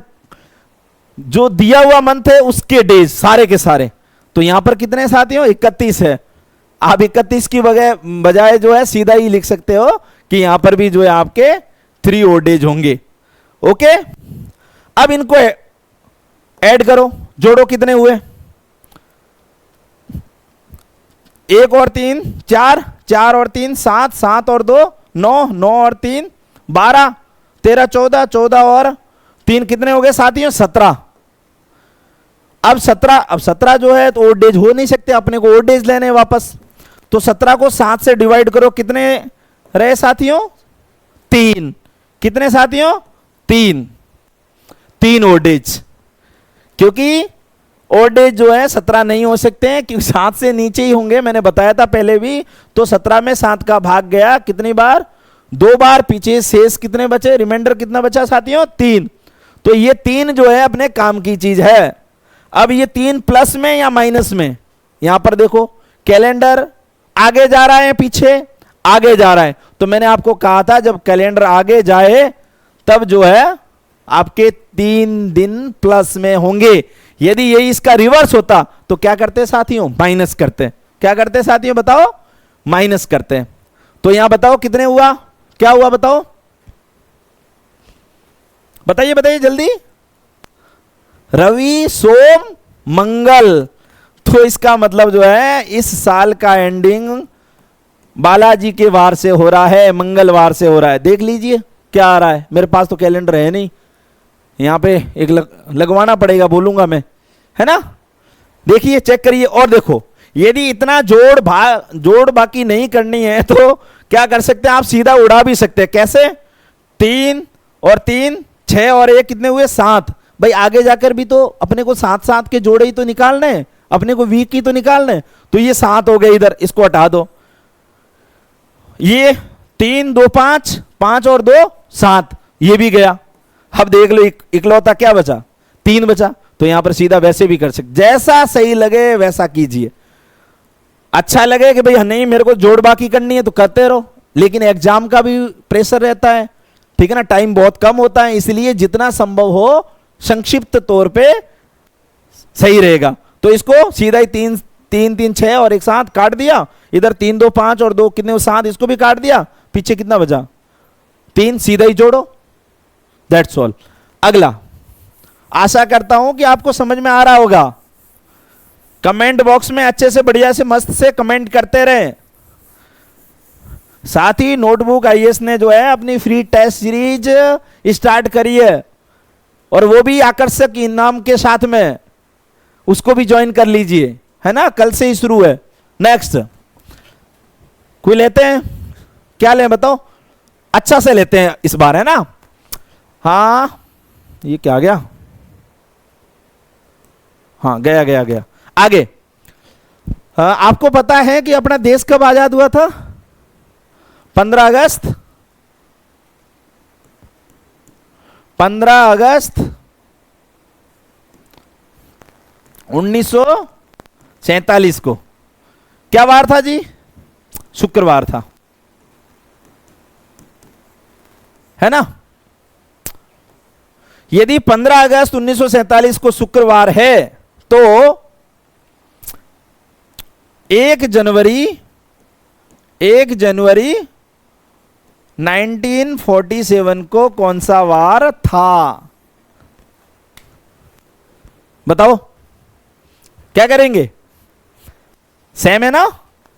जो दिया हुआ मंथ है उसके डेज सारे के सारे। तो यहां पर कितने साथियों? 31 है। आप 31 की बजाय जो है सीधा ही लिख सकते हो कि यहां पर भी जो है आपके 3 ओड डेज होंगे। ओके, अब इनको ऐड करो, जोड़ो, कितने हुए? 1 और 3 4, 4 और 3 7, 7 और 2 9, 9 और 3 12, 13 14, 14 और 3 कितने हो गए साथियों? 17। अब 17 जो है तो ओड डेज हो नहीं सकते, अपने को ओड डेज लेने वापस। तो 17 को 7 से डिवाइड करो, कितने रहे साथियों? 3। कितने साथियों? 3 ओड डेज। क्योंकि ओड डेज जो है 17 नहीं हो सकते हैं, क्योंकि 7 से नीचे ही होंगे, मैंने बताया था पहले भी। तो 17 में 7 का भाग गया कितनी बार? 2 बार। पीछे शेष कितने बचे? रिमाइंडर कितना बचा साथियों? 3। तो ये 3 जो है अपने काम की चीज है। अब ये 3 प्लस में या माइनस में? यहां पर देखो, कैलेंडर आगे जा रहा है, पीछे आगे जा रहा है। तो मैंने आपको कहा था जब कैलेंडर आगे जाए तब जो है आपके 3 दिन प्लस में होंगे। यदि ये इसका रिवर्स होता तो क्या करते साथियों? माइनस करते। क्या करते साथियों बताओ? माइनस करते। तो यहां बताओ कितने हुआ, क्या हुआ बताओ, बताइए बताइए जल्दी। रवि सोम मंगल। तो इसका मतलब जो है इस साल का एंडिंग बालाजी के वार से हो रहा है, मंगलवार से हो रहा है। देख लीजिए क्या आ रहा है, मेरे पास तो कैलेंडर है नहीं, यहां पे एक लगवाना पड़ेगा, बोलूंगा मैं, है ना। देखिए चेक करिए, और देखो यदि इतना जोड़ बाकी नहीं करनी है तो क्या कर सकते हैं आप? सीधा उड़ा भी सकते हैं। कैसे? 3 और 3 6 और 1 कितने हुए? 7। भाई आगे जाकर भी तो अपने को 7 के जोड़े ही तो निकालने हैं, अपने को वीक ही तो निकालने हैं। तो ये 7 हो गए, इधर इसको हटा दो। ये 3 2 5, 5 और 2 7, ये भी गया। अब देख लो इकलौता क्या बचा? 3 बचा। तो यहां पर सीधा वैसे भी कर सकते, जैसा सही लगे वैसा कीजिए। अच्छा लगे कि भाई नहीं मेरे को जोड़ बाकी करनी है तो करते रहो, लेकिन एग्जाम का भी प्रेशर रहता है, ठीक है ना, टाइम बहुत कम होता है, इसलिए जितना संभव हो संक्षिप्त तौर पे सही रहेगा। तो इसको सीधा ही 3 3 6 और 1 7 काट दिया। इधर 3 2 5 और 2 कितने 7, इसको भी काट दिया। पीछे कितना बचा? 3, सीधा ही जोड़ो, दैट्स ऑल। अगला, आशा करता हूं कि आपको समझ में आ रहा होगा। कमेंट बॉक्स में अच्छे से बढ़िया से मस्त से कमेंट करते रहे। साथ ही नोटबुक आईएएस ने जो है अपनी फ्री टेस्ट सीरीज स्टार्ट करी है, और वो भी आकर्षक इनाम के साथ में, उसको भी ज्वाइन कर लीजिए, है ना। कल से ही शुरू है, नेक्स्ट कोई लेते हैं, क्या लें बताओ, अच्छा से लेते हैं इस बार, है ना। हाँ ये क्या आ गया, हाँ गया गया गया आगे। आपको पता है कि अपना देश कब आजाद हुआ था? 15 अगस्त 1947 को। क्या वार था जी? शुक्रवार था, है ना। यदि 15 अगस्त 1947 को शुक्रवार है तो 1 जनवरी 1947 को कौन सा वार था? बताओ क्या करेंगे? सेम है ना,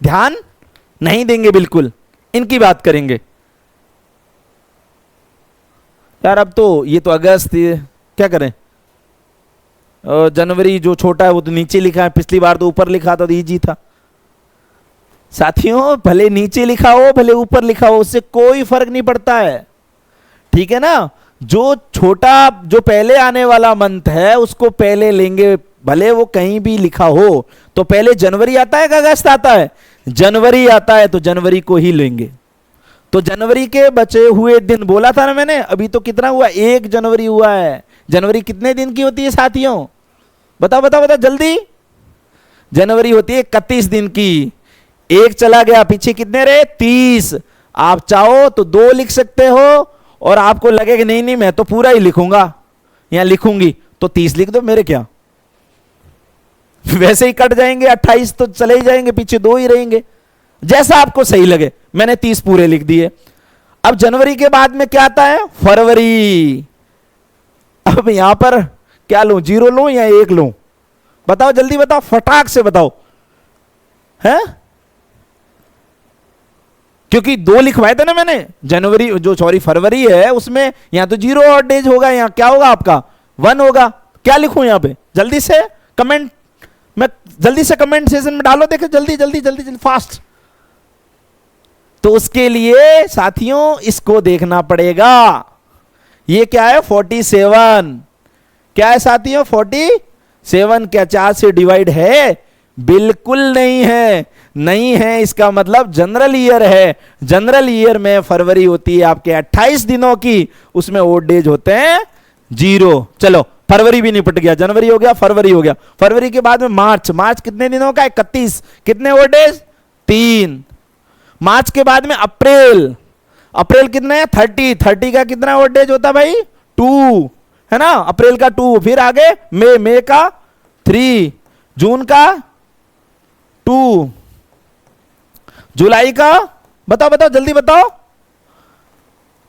ध्यान नहीं देंगे बिल्कुल, इनकी बात करेंगे यार। अब तो ये तो अगस्त, क्या करें, जनवरी जो छोटा है वो तो नीचे लिखा है, पिछली बार तो ऊपर लिखा था तो इजी था। साथियों भले नीचे लिखा हो भले ऊपर लिखा हो, उससे कोई फर्क नहीं पड़ता है, ठीक है ना। जो छोटा जो पहले आने वाला मंथ है उसको पहले लेंगे, भले वो कहीं भी लिखा हो। तो पहले जनवरी आता है कि अगस्त आता है? जनवरी आता है, तो जनवरी को ही लेंगे। तो जनवरी के बचे हुए दिन बोला था ना मैंने, अभी तो कितना हुआ, 1 जनवरी हुआ है। जनवरी कितने दिन की होती है साथियों? बताओ बताओ बताओ जल्दी। जनवरी होती है 31 दिन की। 1 चला गया, पीछे कितने रहे? 30। आप चाहो तो 2 लिख सकते हो, और आपको लगेगा नहीं नहीं मैं तो पूरा ही लिखूंगा या लिखूंगी, तो 30 लिख दो, मेरे क्या, वैसे ही कट जाएंगे। 28 तो चले ही जाएंगे, पीछे 2 ही रहेंगे, जैसा आपको सही लगे। मैंने 30 पूरे लिख दिए। अब जनवरी के बाद में क्या आता है? फरवरी। अब यहां पर क्या लूं, 0 लूं या 1 लूं? बताओ जल्दी बताओ, फटाक से बताओ, है? क्योंकि 2 लिखवाए थे ना मैंने। जनवरी जो सॉरी फरवरी है उसमें यहां तो 0 और डेज होगा, यहां क्या होगा आपका 1 होगा। क्या लिखूं यहां पे? जल्दी से कमेंट, मैं जल्दी से कमेंट सेशन में डालो, देखो जल्दी जल्दी जल्दी जल्दी फास्ट। तो उसके लिए साथियों इसको देखना पड़ेगा। ये क्या है? 47। क्या है साथियों? 47। क्या 4 से डिवाइड है? बिल्कुल नहीं है, नहीं है। इसका मतलब जनरल ईयर है। जनरल ईयर में फरवरी होती है आपके 28 दिनों की, उसमें ओड डेज होते हैं 0। चलो फरवरी भी निपट गया, जनवरी हो गया, फरवरी हो गया। फरवरी के बाद में मार्च। मार्च कितने दिनों का? 31। कितने ओड डेज? 3। मार्च के बाद में अप्रैल। अप्रैल कितने हैं? 30। 30 का कितना ओड डेज होता है भाई? 2, है ना। अप्रैल का 2। फिर आगे मई, मई का 3, जून का 2, जुलाई का बताओ बताओ जल्दी बताओ।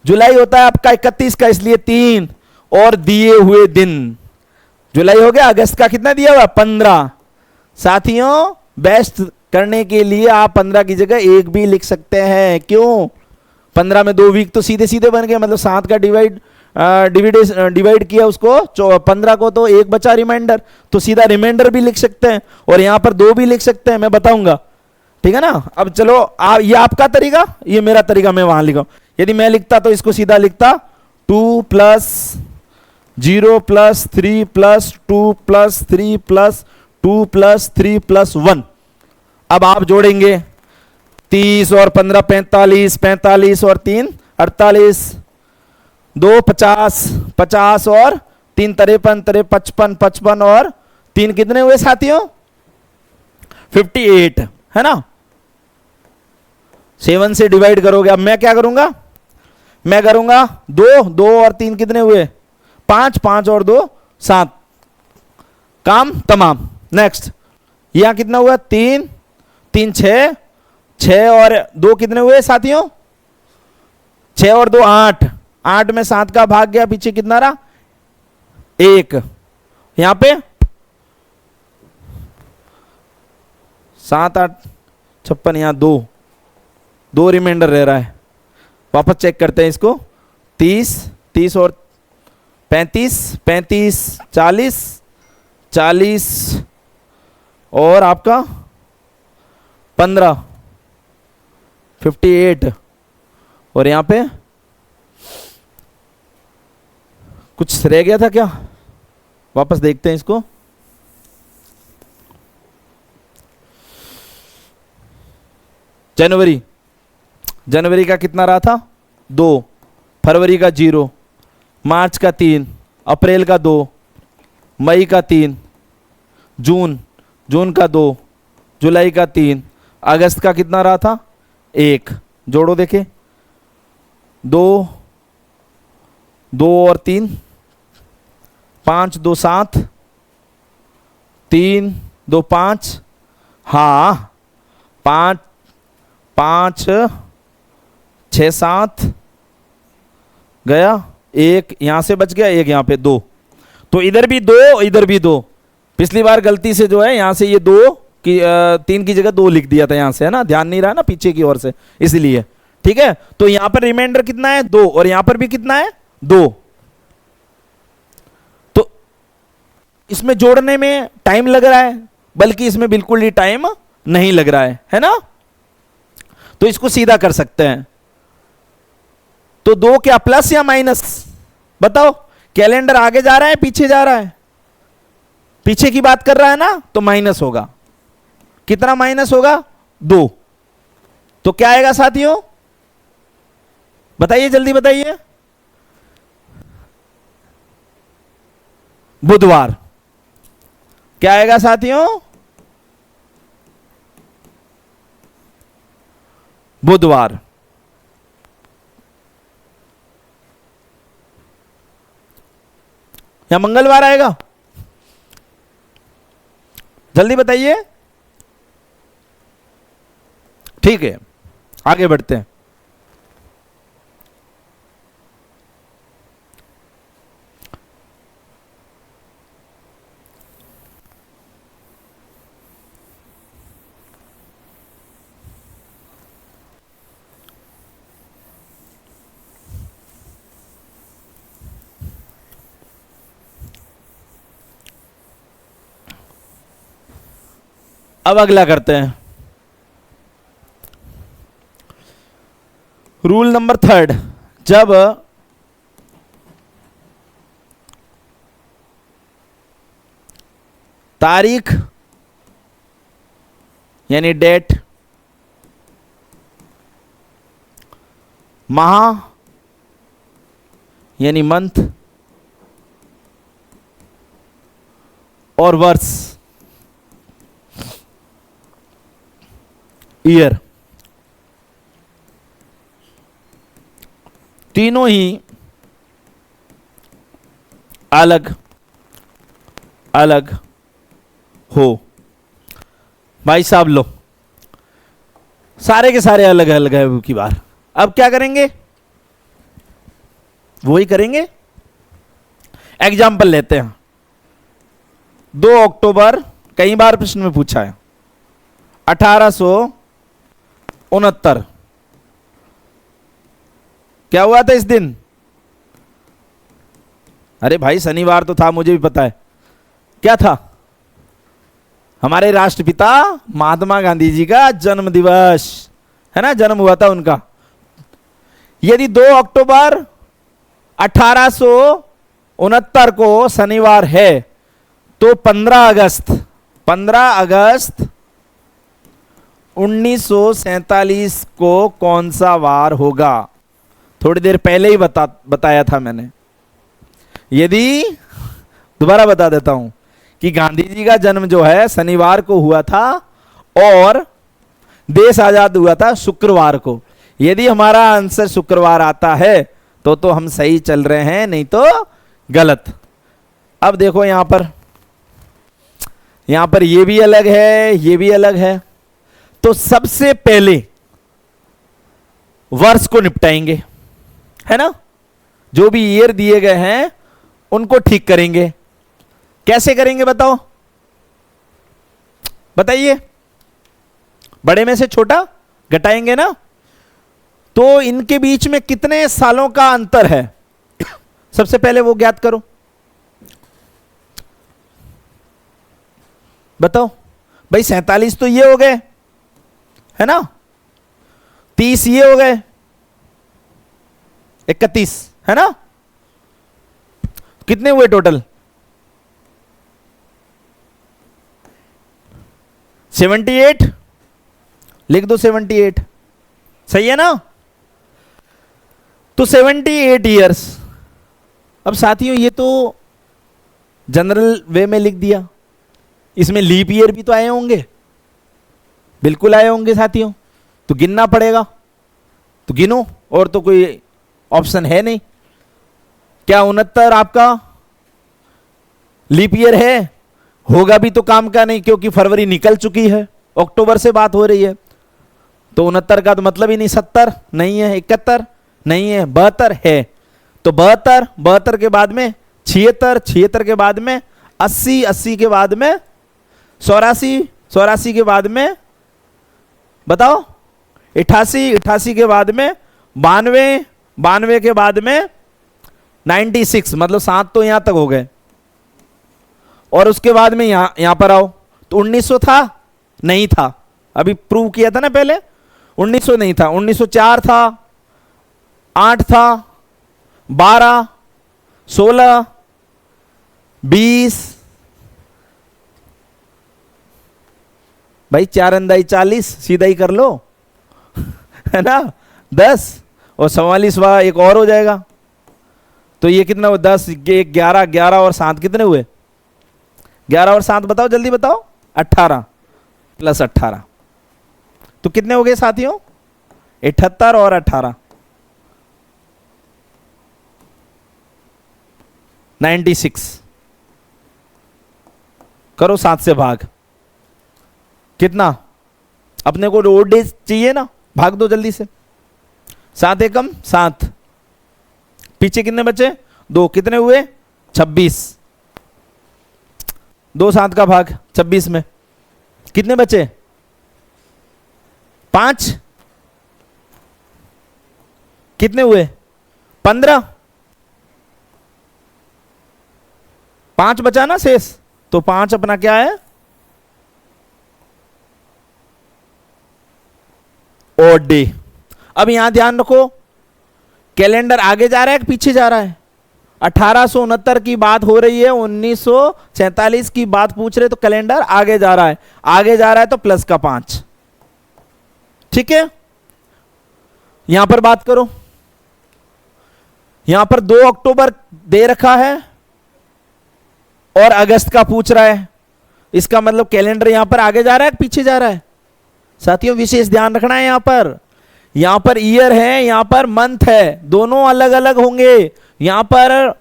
जुलाई होता है आपका 31 का, इसलिए 3 और दिए हुए दिन। जुलाई हो गया। अगस्त का कितना दिया हुआ? 15। साथियों बेस्ट करने के लिए आप 15 की जगह 1 भी लिख सकते हैं। क्यों? 15 में 2 वीक तो सीधे सीधे बन गए, मतलब 7 का डिवाइड किया उसको 15 को, तो 1 बचा रिमाइंडर, तो सीधा रिमाइंडर भी लिख सकते हैं, और यहां पर 2 भी लिख सकते हैं, मैं बताऊंगा, ठीक है ना। अब चलो ये आपका तरीका, ये मेरा तरीका, मैं वहां लिखा। यदि मैं लिखता तो इसको सीधा लिखता 2 + 0 + 3 + 2 + 3 + 2 + 3 + 1। अब आप जोड़ेंगे 30 और 15 45, 45 और 3 48, 2 50, 50 और 3 53, 55, 55 और 3 कितने हुए साथियों? 58, है ना। 7 से डिवाइड करोगे। अब मैं क्या करूंगा? मैं करूंगा 2, 2 और 3 कितने हुए? 5, 5 और 2 7। काम तमाम। नेक्स्ट यहां कितना हुआ? 3, 3 6, 6 और 2 कितने हुए साथियों? 6 और 2 8, 8 में 7 का भाग गया, पीछे कितना रहा? 1। यहां पे 7 8 56, यहां 2 रिमाइंडर रह रहा है। वापस चेक करते हैं इसको। 30, 30 और 35, 35 40, 40 और आपका 15, 58, और यहां पे कुछ रह गया था क्या? वापस देखते हैं इसको। जनवरी का कितना रहा था? 2, फरवरी का 0, मार्च का 3, अप्रैल का 2, मई का 3, जून का 2, जुलाई का 3, अगस्त का कितना रहा था? 1। जोड़ो देखे, 2 और 3, 5 2 7, 3 2 5, हाँ 5 5 6 7 गया, 1 यहां से बच गया, 1 यहां पे 2, तो इधर भी 2, इधर भी 2। पिछली बार गलती से जो है यहां से ये 2 की 3 की जगह 2 लिख दिया था यहां से, है ना, ध्यान नहीं रहा ना पीछे की ओर से, इसलिए। ठीक है, तो यहां पर रिमाइंडर कितना है? 2, और यहां पर भी कितना है? 2। तो इसमें जोड़ने में टाइम लग रहा है, बल्कि इसमें बिल्कुल ही टाइम नहीं लग रहा है ना। तो इसको सीधा कर सकते हैं। तो 2 क्या प्लस या माइनस? बताओ, कैलेंडर आगे जा रहा है पीछे जा रहा है? पीछे की बात कर रहा है ना, तो माइनस होगा। कितना माइनस होगा? 2। तो क्या आएगा साथियों? बताइए, जल्दी बताइए। बुधवार। क्या आएगा साथियों? बुधवार। या मंगलवार आएगा? जल्दी बताइए। ठीक है, आगे बढ़ते हैं। अब अगला करते हैं, रूल नंबर 3। जब तारीख यानी डेट, माह यानी मंथ, और वर्ष ईयर, तीनों ही अलग अलग हो। भाई साहब लो, सारे के सारे अलग अलग है की बार। अब क्या करेंगे? वही करेंगे। एग्जाम्पल लेते हैं। 2 अक्टूबर, कई बार प्रश्न में पूछा है, 1869। क्या हुआ था इस दिन? अरे भाई शनिवार तो था, मुझे भी पता है। क्या था? हमारे राष्ट्रपिता महात्मा गांधी जी का जन्म दिवस, है ना, जन्म हुआ था उनका। यदि 2 अक्टूबर 1869 को शनिवार है, तो 15 अगस्त 1947 को कौन सा वार होगा? थोड़ी देर पहले ही बताया था मैंने। यदि दोबारा बता देता हूं कि गांधी जी का जन्म जो है शनिवार को हुआ था और देश आजाद हुआ था शुक्रवार को। यदि हमारा आंसर शुक्रवार आता है तो हम सही चल रहे हैं, नहीं तो गलत। अब देखो यहां पर ये भी अलग है, ये भी अलग है। तो सबसे पहले वर्ष को निपटाएंगे, है ना। जो भी ईयर दिए गए हैं उनको ठीक करेंगे। कैसे करेंगे बताओ? बताइए। बड़े में से छोटा घटाएंगे ना, तो इनके बीच में कितने सालों का अंतर है सबसे पहले वो ज्ञात करो। बताओ भाई, 47 तो ये हो गए, है ना, 30 ये हो गए, 31, है ना, कितने हुए टोटल? 78, लिख दो 78, सही है ना। तो 78 ईयर्स। अब साथियों ये तो जनरल वे में लिख दिया, इसमें लीप ईयर भी तो आए होंगे, बिल्कुल आए होंगे साथियों, तो गिनना पड़ेगा, तो गिनो, और तो कोई ऑप्शन है नहीं। क्या 69 आपका लीप ईयर है? होगा भी तो काम का नहीं, क्योंकि फरवरी निकल चुकी है, अक्टूबर से बात हो रही है, तो 69 का तो मतलब ही नहीं। 70 नहीं है, 71 नहीं है, 72 है, तो 72 के बाद में 76 के बाद में 80 के बाद में 84 के बाद में बताओ 88 के बाद में 92 के बाद में 96, मतलब 7 तो यहां तक हो गए, और उसके बाद में यहां पर आओ तो 1900 था, नहीं था, अभी प्रूव किया था ना पहले, 1900 नहीं था, 1904 था, 8 था, 12, 16, 20, भाई 4 अंदाई 40, सीधा ही कर लो है ना, 10 और 44वां एक और हो जाएगा, तो ये कितना हुआ? 10, 11, 11 और 7 कितने हुए? 11 और 7 बताओ, जल्दी बताओ। 18 प्लस 18, तो कितने हो गए साथियों? 78 और 18, 96। करो 7 से भाग, कितना? अपने को रोड डेज चाहिए ना, भाग दो जल्दी से। 7 एकम 7, पीछे कितने बचे? 2, कितने हुए? 26। 2 7 का भाग 26 में कितने बचे? 5, कितने हुए? 15, 5 बचा ना शेष, तो 5 अपना क्या है? Odd day. अब यहां ध्यान रखो, कैलेंडर आगे जा रहा है कि पीछे जा रहा है? 1869 की बात हो रही है, 1947 की बात पूछ रहे, तो कैलेंडर आगे जा रहा है, आगे जा रहा है तो प्लस का 5, ठीक है। यहां पर बात करो, यहां पर 2 अक्टूबर दे रखा है और अगस्त का पूछ रहा है, इसका मतलब कैलेंडर यहां पर आगे जा रहा है पीछे जा रहा है? साथियों विशेष ध्यान रखना है, यहां पर ईयर है, यहां पर मंथ है, दोनों अलग अलग होंगे। यहां पर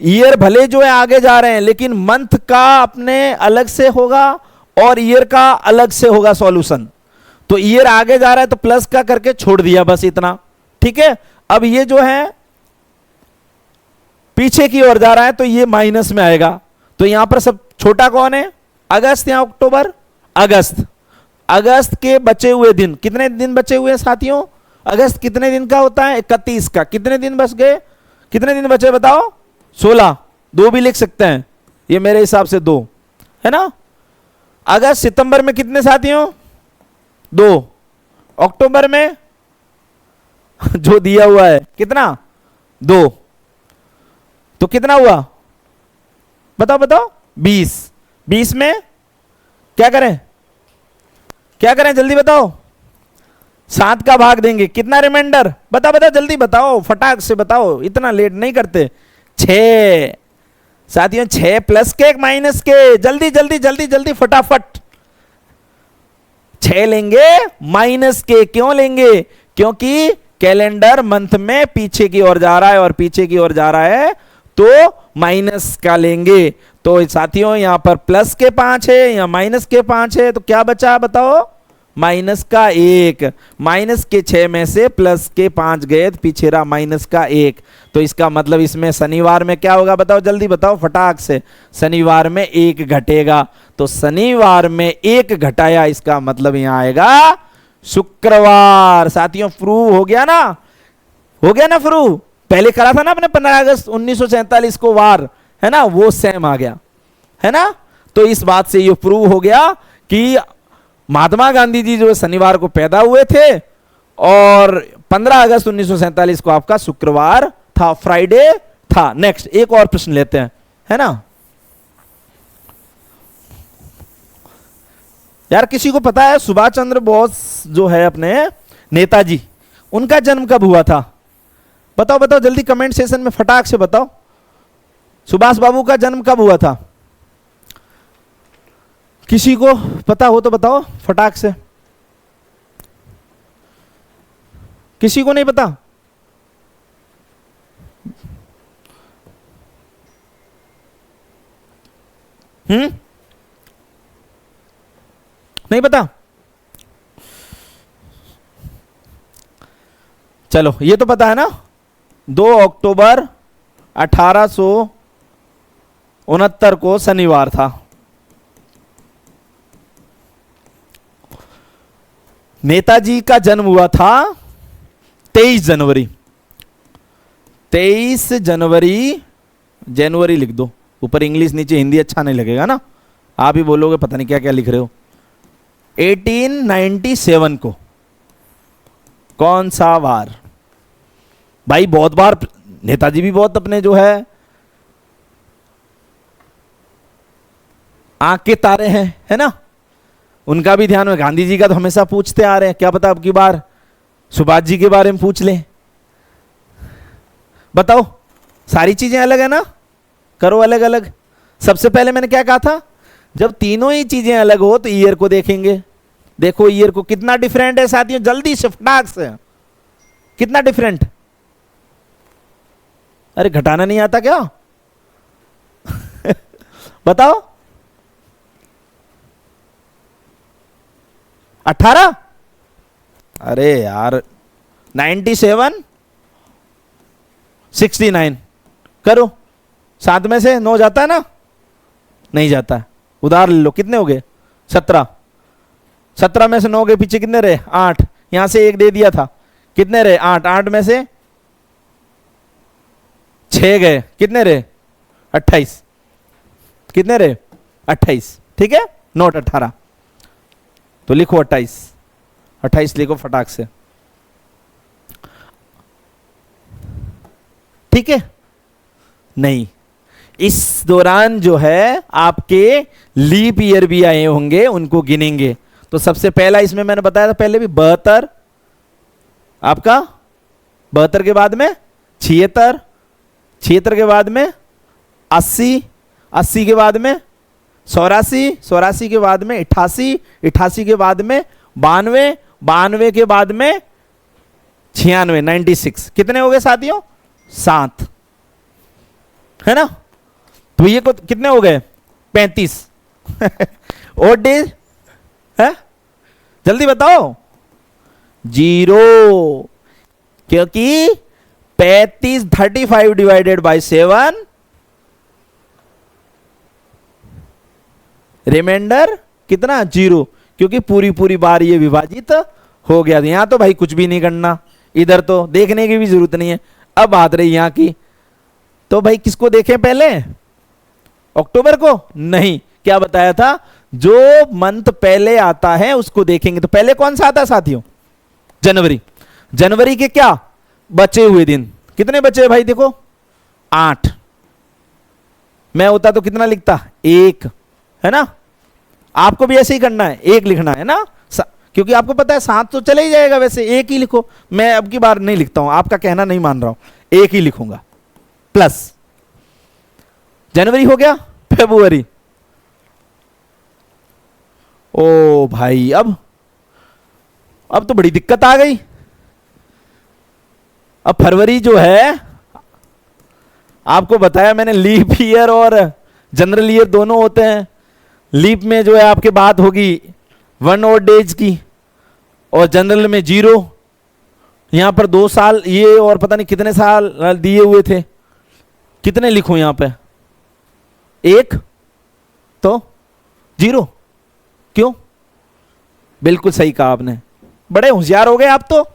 ईयर भले जो है आगे जा रहे हैं, लेकिन मंथ का अपने अलग से होगा और ईयर का अलग से होगा सॉल्यूशन। तो ईयर आगे जा रहा है तो प्लस का करके छोड़ दिया, बस इतना, ठीक है। अब ये जो है पीछे की ओर जा रहा है तो ये माइनस में आएगा, तो यहां पर सब छोटा कौन है? अगस्त या अक्टूबर? अगस्त। अगस्त के बचे हुए दिन, कितने दिन बचे हुए हैं साथियों? अगस्त कितने दिन का होता है? 31 का। कितने दिन बच गए? कितने दिन बचे बताओ? 16, 2 भी लिख सकते हैं, ये मेरे हिसाब से 2 है ना। अगस्त सितंबर में कितने साथियों? 2। अक्टूबर में जो दिया हुआ है कितना? 2, तो कितना हुआ बताओ बताओ? 20। 20 में क्या करें? क्या करें जल्दी बताओ? 7 का भाग देंगे, कितना रिमाइंडर? बताओ बताओ जल्दी बताओ, फटाक से बताओ, इतना लेट नहीं करते। 6 साथियों, 6 प्लस के माइनस के, जल्दी जल्दी जल्दी जल्दी फटाफट। 6 लेंगे माइनस के, क्यों लेंगे? क्योंकि कैलेंडर मंथ में पीछे की ओर जा रहा है और पीछे की ओर जा रहा है तो माइनस का लेंगे। तो साथियों यहां पर प्लस के 5 है या माइनस के 5 है, तो क्या बचा बताओ? माइनस का 1। माइनस के 6 में से प्लस के 5 गए तो पीछे रहा माइनस का 1। तो इसका मतलब इसमें शनिवार में क्या होगा बताओ, जल्दी बताओ फटाक से। शनिवार में 1 घटेगा, तो शनिवार में 1 घटाया, इसका मतलब यहां आएगा शुक्रवार। साथियों प्रूव हो गया ना? हो गया ना प्रूव? पहले करा था ना अपने 15 अगस्त 1947 को वार, है ना, वो सेम आ गया, है ना। तो इस बात से ये प्रूव हो गया कि महात्मा गांधी जी जो शनिवार को पैदा हुए थे और 15 अगस्त 1947 को आपका शुक्रवार था, फ्राइडे था। नेक्स्ट एक और प्रश्न लेते हैं, है ना यार। किसी को पता है सुभाष चंद्र बोस जो है अपने नेताजी, उनका जन्म कब हुआ था? बताओ बताओ जल्दी कमेंट सेशन में फटाक से बताओ, सुभाष बाबू का जन्म कब हुआ था? किसी को पता हो तो बताओ फटाक से। किसी को नहीं पता? नहीं पता? चलो ये तो पता है ना, 2 अक्टूबर 1869 को शनिवार था। नेताजी का जन्म हुआ था 23 जनवरी। 23 जनवरी, जनवरी लिख दो ऊपर इंग्लिश, नीचे हिंदी, अच्छा नहीं लगेगा ना, आप ही बोलोगे पता नहीं क्या क्या लिख रहे हो। 1897 को। कौन सा वार? भाई बहुत बार नेताजी भी बहुत अपने जो है आंख के तारे हैं, है ना, उनका भी ध्यान में। गांधी जी का तो हमेशा पूछते आ रहे हैं, क्या पता अब की बार सुभाष जी के बारे में पूछ लें। बताओ, सारी चीजें अलग है ना, करो अलग अलग। सबसे पहले मैंने क्या कहा था, जब तीनों ही चीजें अलग हो तो ईयर को देखेंगे। देखो ईयर को कितना डिफरेंट है साथियों, जल्दी से फटाक से, कितना डिफरेंट। अरे घटाना नहीं आता क्या? बताओ। 18? अरे यार 97, 69 करो, 7 में से 9 जाता है ना? नहीं जाता। उधार ले लो, कितने हो गए? 17। 17 में से 9 के पीछे कितने रहे? 8। यहां से 1 दे दिया था, कितने रहे? 8। 8 में से 6 गए, कितने रहे? 28। कितने रहे? 28। ठीक है, नोट 18 तो लिखो 28। 28 लिखो फटाक से, ठीक है। नहीं, इस दौरान जो है आपके लीप ईयर भी आए होंगे, उनको गिनेंगे। तो सबसे पहला इसमें मैंने बताया था पहले भी, 72 आपका, 72 के बाद में 76, 76 के बाद में 80, 80 के बाद में 84, 84 के बाद में 88, 88 के बाद में 92, 92 के बाद में 96, 96। कितने हो गए साथियों? 7, है ना। तो ये कितने हो गए? 35। और डेज है, जल्दी बताओ। 0, क्योंकि 35 35 डिवाइडेड बाय 7, रिमाइंडर कितना? 0, क्योंकि पूरी पूरी बार ये विभाजित हो गया। यहां तो भाई कुछ भी नहीं करना, इधर तो देखने की भी जरूरत नहीं है। अब बात रही यहां की, तो भाई किसको देखें पहले? अक्टूबर को? नहीं, क्या बताया था, जो मंथ पहले आता है उसको देखेंगे। तो पहले कौन सा आता है साथियों? जनवरी। जनवरी के क्या बचे हुए दिन? कितने बचे भाई? देखो 8। मैं होता तो कितना लिखता? 1, है ना। आपको भी ऐसे ही करना है, 1 लिखना है ना, क्योंकि आपको पता है 7 तो चले ही जाएगा, वैसे 1 ही लिखो। मैं अब की बार नहीं लिखता हूं, आपका कहना नहीं मान रहा हूं, 1 ही लिखूंगा प्लस। जनवरी हो गया, फरवरी। ओ भाई, अब तो बड़ी दिक्कत आ गई। अब फरवरी जो है, आपको बताया मैंने, लीप ईयर और जनरल ईयर दोनों होते हैं। लीप में जो है आपके बात होगी 1 और डेज की, और जनरल में 0। यहां पर 2 साल ये और पता नहीं कितने साल दिए हुए थे। कितने लिखूं यहां पे? 1 तो 0। क्यों? बिल्कुल सही कहा आपने, बड़े होशियार हो गए आप तो।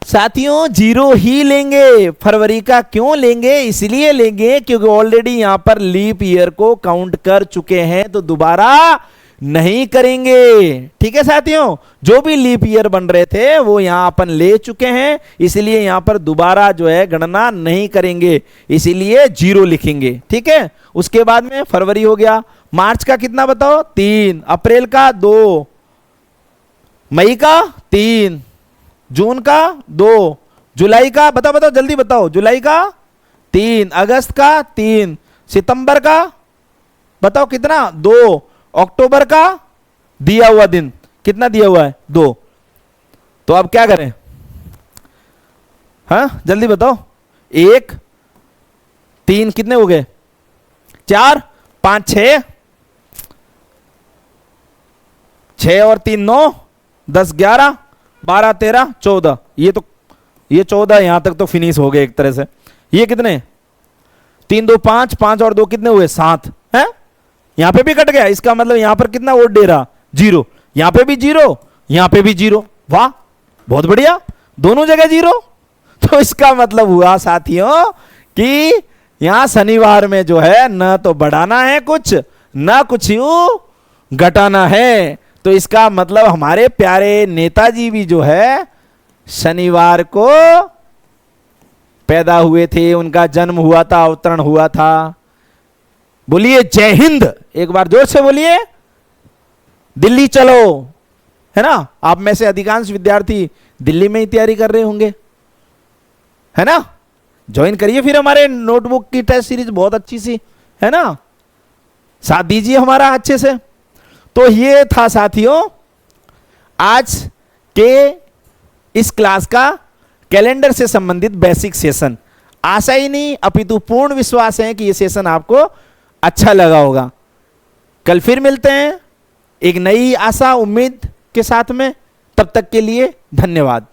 साथियों 0 ही लेंगे, फरवरी का क्यों लेंगे? इसलिए लेंगे क्योंकि ऑलरेडी यहां पर लीप ईयर को काउंट कर चुके हैं, तो दोबारा नहीं करेंगे। ठीक है साथियों, जो भी लीप ईयर बन रहे थे वो यहां अपन ले चुके हैं, इसलिए यहां पर दोबारा जो है गणना नहीं करेंगे, इसीलिए 0 लिखेंगे। ठीक है, उसके बाद में फरवरी हो गया, मार्च का कितना बताओ 3, अप्रैल का 2, मई का 3, जून का 2, जुलाई का बताओ बताओ जल्दी बताओ, जुलाई का 3, अगस्त का 3, सितंबर का बताओ कितना 2, अक्टूबर का दिया हुआ दिन कितना दिया हुआ है 2। तो अब क्या करें, हाँ जल्दी बताओ, 1 3 कितने हो गए, 4 5 6, 6 और 3 9, 10 11 12 13 14, ये 14 यहां तक तो फिनिश हो गए एक तरह से। ये कितने 3 2 5, 5 और 2 कितने हुए 7 है, यहां पे भी कट गया, इसका मतलब यहां पर कितना वोट दे रहा 0, यहां पे भी 0, यहां पे भी 0, वाह बहुत बढ़िया, दोनों जगह 0। तो इसका मतलब हुआ साथियों कि यहां शनिवार में जो है न तो बढ़ाना है कुछ, न कुछ यूं घटाना है। तो इसका मतलब हमारे प्यारे नेताजी भी जो है शनिवार को पैदा हुए थे, उनका जन्म हुआ था, अवतरण हुआ था। बोलिए जय हिंद, एक बार जोर से बोलिए, दिल्ली चलो, है ना। आप में से अधिकांश विद्यार्थी दिल्ली में ही तैयारी कर रहे होंगे, है ना। ज्वाइन करिए फिर हमारे नोटबुक की टेस्ट सीरीज, बहुत अच्छी सी है ना, साथ दीजिए हमारा अच्छे से। तो ये था साथियों आज के इस क्लास का कैलेंडर से संबंधित बेसिक सेशन। आशा ही नहीं अपितु पूर्ण विश्वास है कि ये सेशन आपको अच्छा लगा होगा। कल फिर मिलते हैं एक नई आशा उम्मीद के साथ में, तब तक के लिए धन्यवाद।